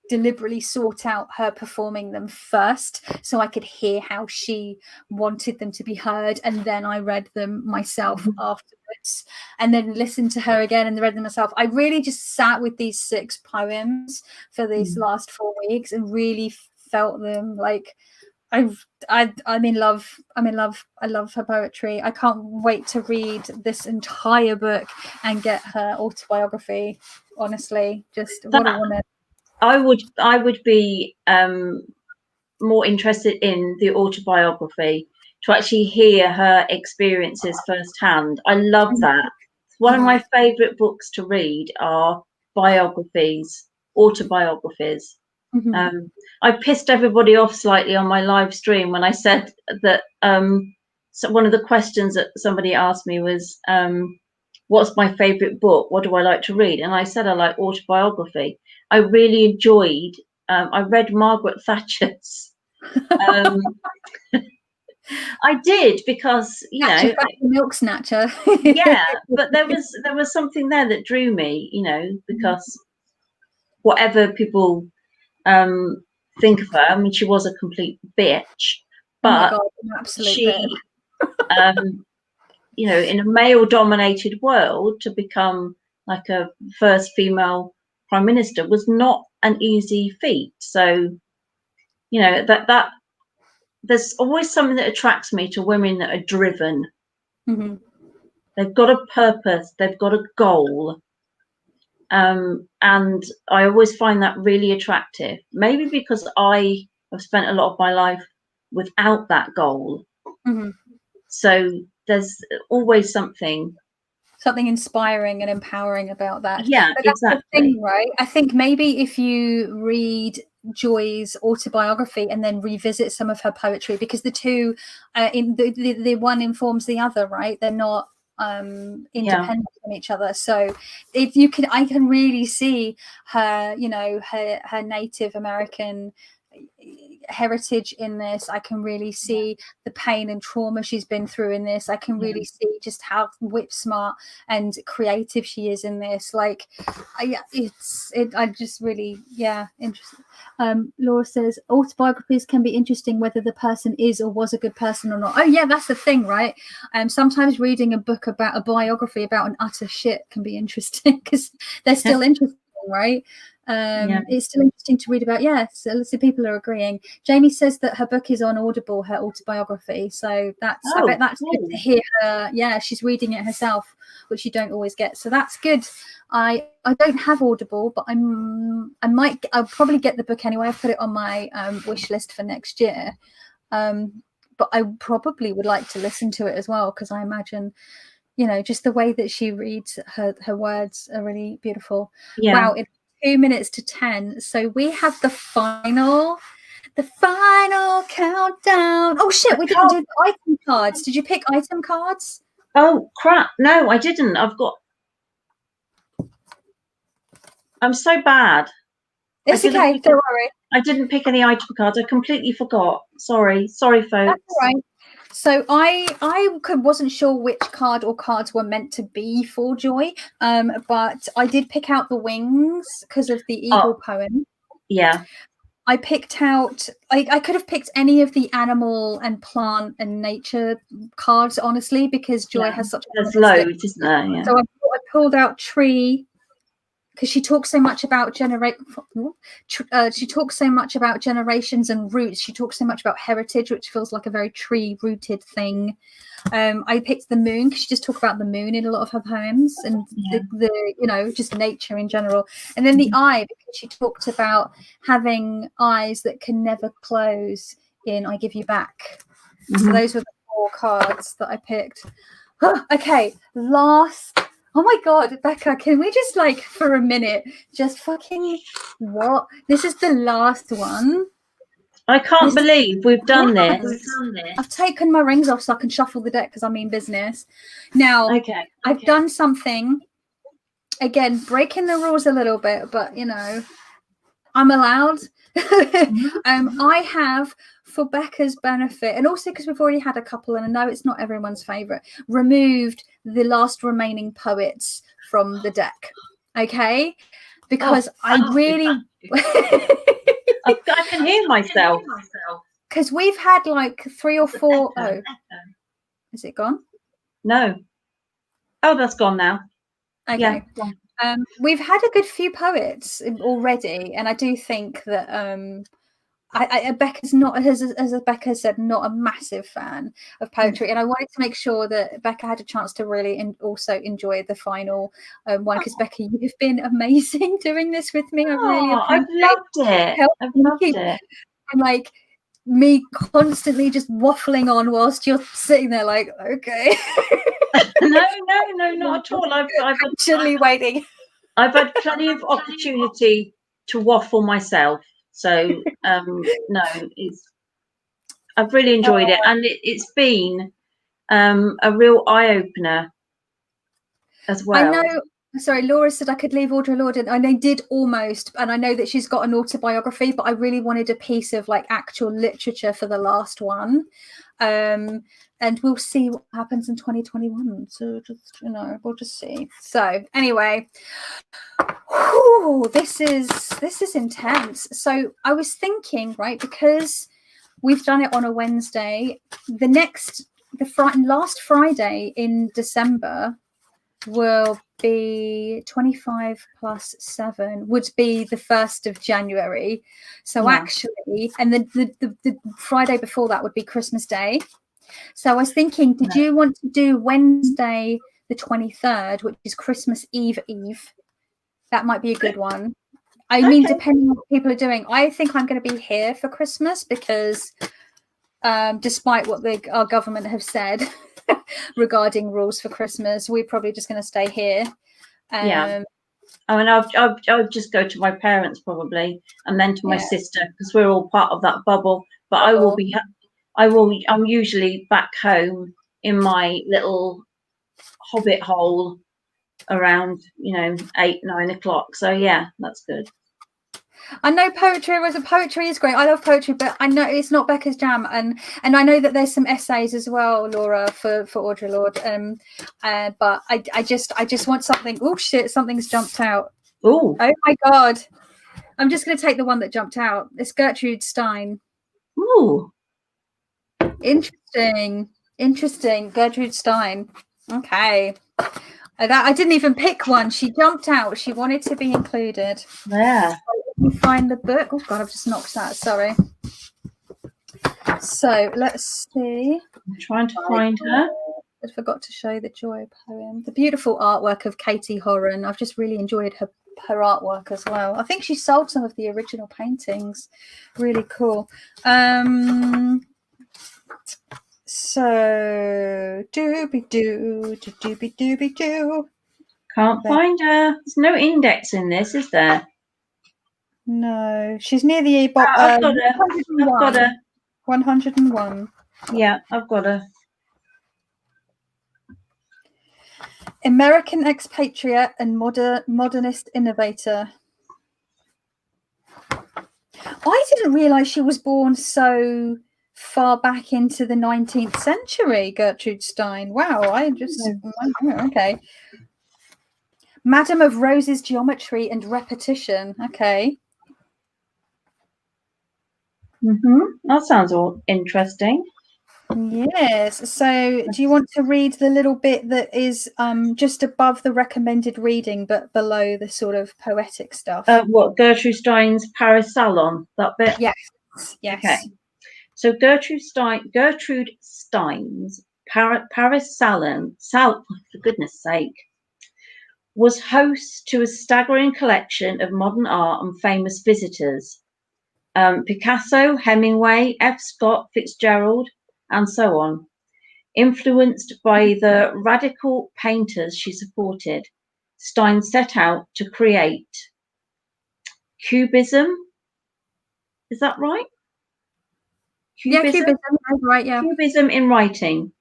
deliberately sought out her performing them first so I could hear how she wanted them to be heard, and then I read them myself afterwards, and then listened to her again and read them myself. I really just sat with these 6 poems for these last 4 weeks and really felt them. Like I'm in love. I love her poetry. I can't wait to read this entire book and get her autobiography. Honestly, just what a woman. I would be more interested in the autobiography, to actually hear her experiences firsthand. I love that. One of my favourite books to read are biographies, autobiographies. I pissed everybody off slightly on my live stream when I said that. So one of the questions that somebody asked me was, what's my favourite book? What do I like to read? And I said I like autobiography. I really enjoyed. I read Margaret Thatcher's. I did, because milk snatcher. Yeah, but there was something there that drew me. Because whatever people think of her, I mean, she was a complete bitch, but oh my God, an absolute bitch. In a male-dominated world, to become like a first female prime minister was not an easy feat. So, that there's always something that attracts me to women that are driven. They've got a purpose, they've got a goal. And I always find that really attractive. Maybe because I have spent a lot of my life without that goal. So there's always something inspiring and empowering about that. Yeah, but that's exactly. the thing, right? I think maybe if you read Joy's autobiography and then revisit some of her poetry, because the two in the one informs the other, right? They're not independent from each other. So if you can, I can really see her, her Native American heritage in this. I can really see the pain and trauma she's been through in this. I can really see just how whip smart and creative she is in this. Like, I just really, interesting. Laura says autobiographies can be interesting whether the person is or was a good person or not. Oh yeah, that's the thing, right? Sometimes reading a book about a biography about an utter shit can be interesting because they're still interesting, right? It's still interesting to read about. So people are agreeing. Jamie says that her book is on Audible, her autobiography, so that's I bet that's cool. Good to hear her. She's reading it herself, which you don't always get, so that's good. I don't have Audible, but I'll probably get the book anyway. I've put it on my wish list for next year, but I probably would like to listen to it as well, because I imagine just the way that she reads her words are really beautiful. Wow, it's 2 minutes to 10, so we have the final countdown. Oh shit, we didn't do the item cards. Did you pick item cards? Oh crap, no, I didn't. I'm so bad. It's okay, don't worry. I didn't pick any item cards. I completely forgot. Sorry, folks. That's all right. So I wasn't sure which card or cards were meant to be for Joy, but I did pick out the wings because of the eagle poem. Yeah. I picked out, I could have picked any of the animal and plant and nature cards, honestly, because Joy has such there's loads, isn't there? Yeah. So I pulled out tree, because she talks so much about generations and roots. She talks so much about heritage, which feels like a very tree-rooted thing. I picked the moon because she just talks about the moon in a lot of her poems, and the just nature in general. And then the eye, because she talked about having eyes that can never close in I Give You Back. So those were the 4 cards that I picked. Okay, last. Oh my God, Becca, can we just for a minute just fucking what? This is the last one. I can't believe we've done this. I've taken my rings off so I can shuffle the deck because I mean business. Now, I've done something, again, breaking the rules a little bit, but I'm allowed. I have, for Becca's benefit, and also because we've already had a couple, and I know it's not everyone's favourite, removed the last remaining poets from the deck. Okay? Because I really... I can hear myself. Because we've had 3 or 4... Oh. Is it gone? No. Oh, that's gone now. Okay. Yeah. We've had a good few poets already, and I do think that Becca's not, as Becca said, not a massive fan of poetry, and I wanted to make sure that Becca had a chance to really also enjoy the final one, because Becca, you have been amazing doing this with me. I really appreciate it. I've loved it. And me constantly just waffling on whilst you're sitting there okay. No, not at all. I've actually waiting. I've had plenty of opportunity to waffle myself. So no, I've really enjoyed it, and it's been a real eye-opener as well. I know. Sorry, Laura said I could leave Audre Lorde, and I did almost, and I know that she's got an autobiography, but I really wanted a piece of actual literature for the last one. And we'll see what happens in 2021. So just we'll just see. So anyway, this is intense. So I was thinking, right, because we've done it on a Wednesday, last Friday in December will be 25 plus 7 would be the 1st of January. So actually, and the Friday before that would be Christmas Day. So I was thinking, did you want to do Wednesday the 23rd, which is Christmas Eve? That might be a good one. I mean, depending on what people are doing. I think I'm going to be here for Christmas because despite what our government have said regarding rules for Christmas, we're probably just going to stay here. I mean, I'll just go to my parents probably, and then to my sister, because we're all part of that bubble. But I'm usually back home in my little hobbit hole around 8, 9 o'clock. So yeah, that's good. I know poetry is great. I love poetry, but I know it's not Becca's jam, and I know that there's some essays as well, Laura, for Audre Lorde. But I just want something. Oh shit! Something's jumped out. Oh my God! I'm just going to take the one that jumped out. It's Gertrude Stein. Ooh, interesting. Gertrude Stein. Okay. I didn't even pick one. She jumped out. She wanted to be included. Yeah. So let me find the book. Oh God, I've just knocked that. Sorry. So let's see. I'm trying to find her. I forgot to show the Joy poem. The beautiful artwork of Katie Horan. I've just really enjoyed her artwork as well. I think she sold some of the original paintings. Really cool. So doobie doo. Can't find her. There's no index in this, is there? No, she's near the bottom. I've got her. 101. Yeah, I've got her. American expatriate and modernist innovator. I didn't realize she was born so far back into the 19th century, Gertrude Stein. Wow, okay. Madam of Roses, Geometry and Repetition. Okay. That sounds all interesting. Yes. So do you want to read the little bit that is just above the recommended reading, but below the sort of poetic stuff? What, Gertrude Stein's Paris Salon, that bit? Yes. Yes. Okay. So Gertrude Stein's Paris Salon, for goodness sake, was host to a staggering collection of modern art and famous visitors. Picasso, Hemingway, F. Scott Fitzgerald, and so on. Influenced by the radical painters she supported, Stein set out to create Cubism. Is that right? Yeah, Cubism. Right, yeah. Cubism in writing.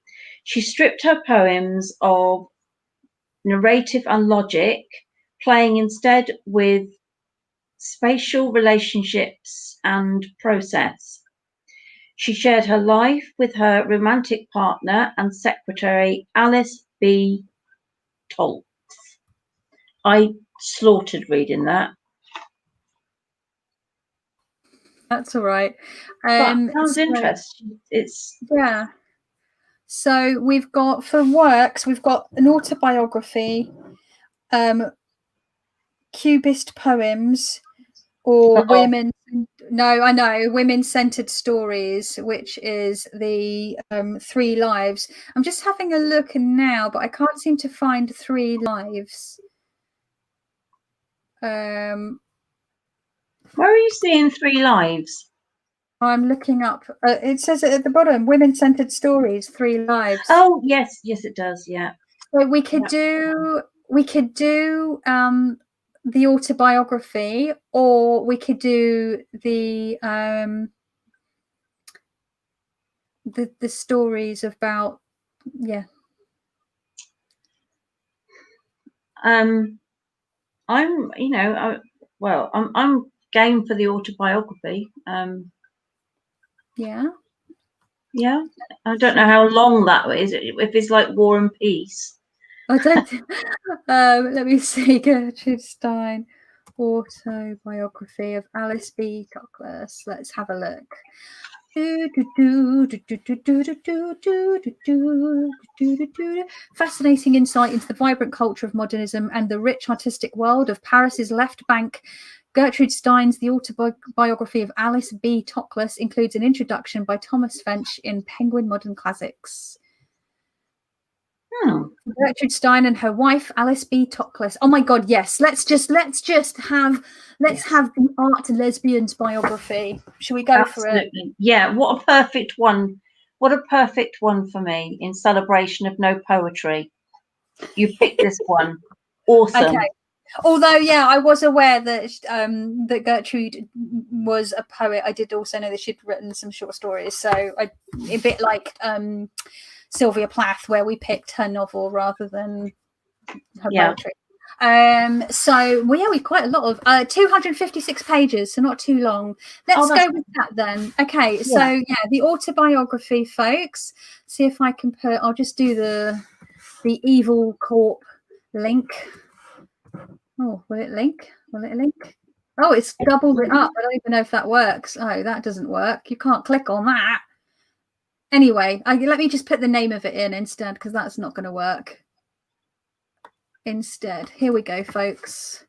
She stripped her poems of narrative and logic, playing instead with spatial relationships and process. She shared her life with her romantic partner and secretary, Alice B. Tolks. I slaughtered reading that. That's all right. Sounds interesting. Yeah. So we've got, for works, we've got an autobiography, Cubist poems, or women. No, I know, women-centered stories, which is the 3 lives. I'm just having a look now, but I can't seem to find 3 lives. Where are you seeing 3 lives? I'm looking up. It says at the bottom, women-centered stories, 3 lives. Oh, yes, it does. Yeah. So we could do the autobiography, or we could do the stories about, yeah. I'm game for the autobiography. Yeah. Yeah. I don't know how long that is. If it's like War and Peace. I don't. Let me see. Gertrude Stein, autobiography of Alice B. Toklas. Let's have a look. Fascinating insight into the vibrant culture of modernism and the rich artistic world of Paris's left bank. Gertrude Stein's The Autobiography of Alice B. Toklas includes an introduction by Thomas French in Penguin Modern Classics. Gertrude Stein and her wife Alice B. Toklas. Oh my God, yes. Let's have the art lesbians biography. Shall we go Absolutely. for it? Yeah. What a perfect one. What a perfect one for me in celebration of no poetry. You picked this one. Awesome. Okay. Although, yeah, I was aware that that Gertrude was a poet. I did also know that she'd written some short stories. So a bit like Sylvia Plath, where we picked her novel rather than her poetry. So we've quite a lot of 256 pages, so not too long. Let's go with that then. Okay, so yeah, the autobiography, folks. See if I can put. I'll just do the Evil Corp link. Oh, will it link? Oh, it's doubled it up. I don't even know if that works. Oh, that doesn't work. You can't click on that. Anyway, let me just put the name of it in instead, because that's not going to work. Instead, here we go, folks.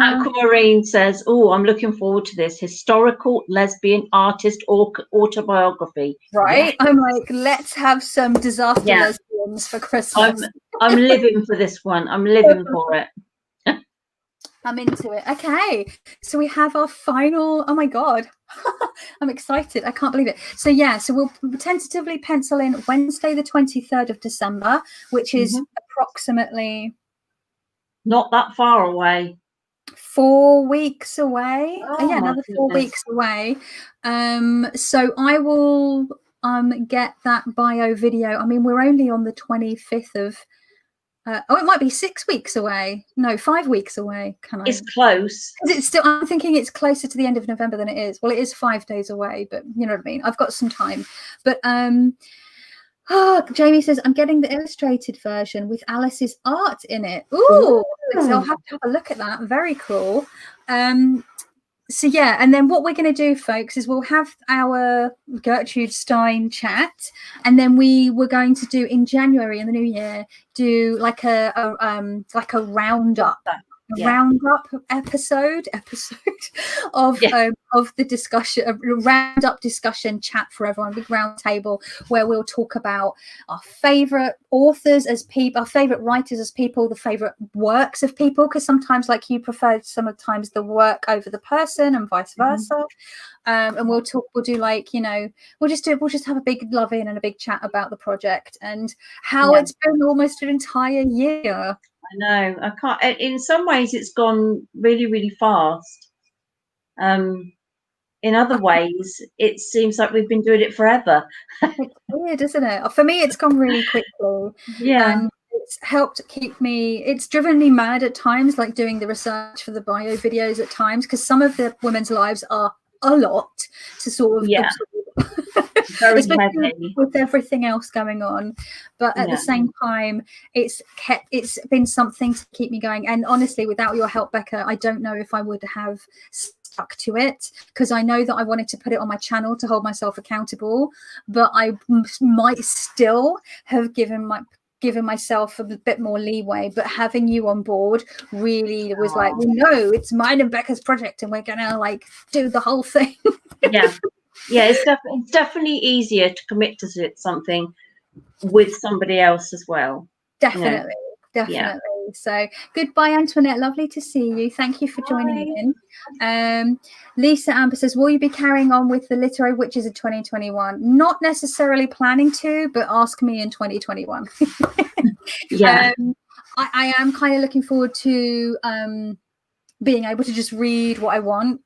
Aquamarine says, "Oh, I'm looking forward to this historical lesbian artist autobiography." Right? Yes. I'm like, let's have some disaster lesbians for Christmas. I'm living for this one. I'm living for it. I'm into it. Okay, so we have our final. Oh my God, I'm excited. I can't believe it. So yeah, so we'll tentatively pencil in Wednesday, the 23rd of December, which is approximately not that far away. 4 weeks away. Yeah, another 4 weeks away. So I will get that bio video. I mean, we're only on the 25th of it might be 6 weeks away. No, 5 weeks away. It's close. It's still, I'm thinking it's closer to the end of November than it is. Well, it is 5 days away, but you know what I mean? I've got some time. But Jamie says, I'm getting the illustrated version with Alice's art in it. Ooh. So I'll have to have a look at that. Very cool. So yeah, and then what we're going to do, folks, is we'll have our Gertrude Stein chat, and then we were going to do in January in the new year do like a roundup. Roundup episode of the discussion, a roundup discussion chat for everyone, big round table where we'll talk about our favorite authors as people, our favorite writers as people, the favorite works of people, because sometimes, like, you prefer sometimes the work over the person and vice versa. And we'll do like, you know, we'll just have a big love in and a big chat about the project and how it's been almost an entire year. I know. I can't. In some ways, it's gone really, really fast. In other ways, it seems like we've been doing it forever. It's weird, isn't it? For me, it's gone really quickly. And it's helped keep me. It's driven me mad at times, like doing the research for the bio videos at times, because some of the women's lives are a lot to sort of absorb. Especially with everything else going on, but at the same time, it's been something to keep me going. And honestly, without your help, Becca, I don't know if I would have stuck to it, because I know that I wanted to put it on my channel to hold myself accountable, but I might still have given myself a bit more leeway. But having you on board really was like, well, no, it's mine and Becca's project, and we're gonna like do the whole thing. It's definitely easier to commit to something with somebody else as well. Definitely. So goodbye, Antoinette, lovely to see you. Thank you for joining in. Lisa Amber says, will you be carrying on with the Literary Witches of 2021? Not necessarily planning to, but ask me in 2021. I am kind of looking forward to being able to just read what I want.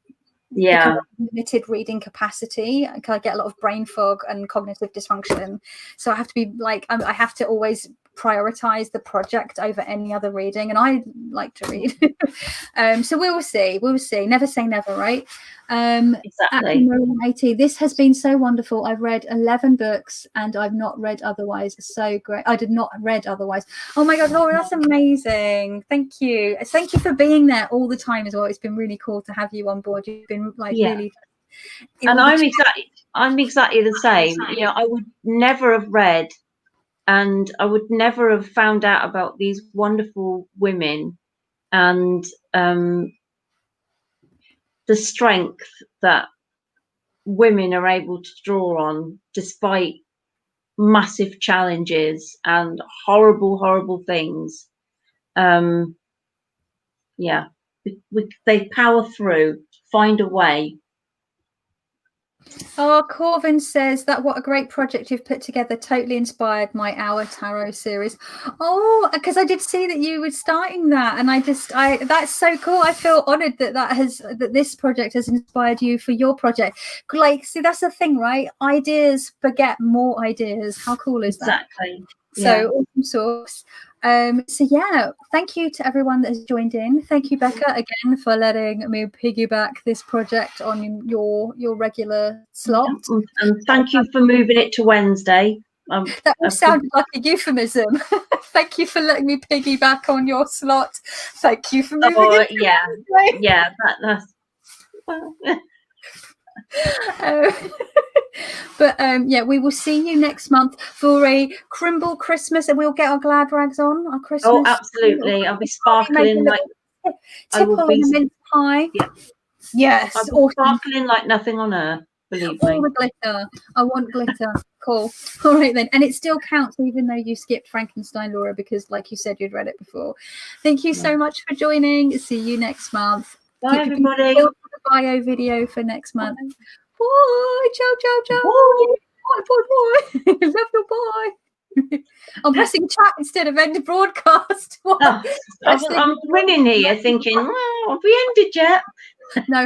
Limited reading capacity. I get a lot of brain fog and cognitive dysfunction, so I have to be like, I have to always prioritize the project over any other reading, and I like to read. So we will see, never say never, right? Exactly. This has been so wonderful. I've read 11 books and I've not read otherwise. So great. I did not read otherwise. Oh my god, Laura, that's amazing. Thank you for being there all the time as well. It's been really cool to have you on board. You've been like really, and I'm exactly the same. You know, I would never have read, and I would never have found out about these wonderful women and the strength that women are able to draw on despite massive challenges and horrible things. They power through, find a way. Oh, Corvin says that what a great project you've put together. Totally inspired my Our Tarot series. Oh, because I did see that you were starting that, and that's so cool. I feel honored that this project has inspired you for your project. Like, see, that's the thing, right? Ideas beget more ideas. How cool is that? Exactly. So awesome sauce. So yeah, thank you to everyone that has joined in. Thank you, Becca, again for letting me piggyback this project on your regular slot. And thank you for moving it to Wednesday. That all sounded like a euphemism. Thank you for letting me piggyback on your slot. Thank you for moving it to Wednesday. That's well. But we will see you next month for a Crimble Christmas, and we'll get our glad rags on our Christmas. Oh, absolutely! I'll be sparkling like tipple and a mince pie. Yes, I'll be sparkling like nothing on earth. Believe me. All the glitter. I want glitter. Cool. All right then, and it still counts even though you skipped Frankenstein, Laura, because like you said, you'd read it before. Thank you so much for joining. See you next month. Bye, everybody. The bio video for next month. Bye. Ciao. Bye. Love you. Bye. I'm pressing chat instead of end broadcast. I'm winning here, thinking, well, have we ended yet? No.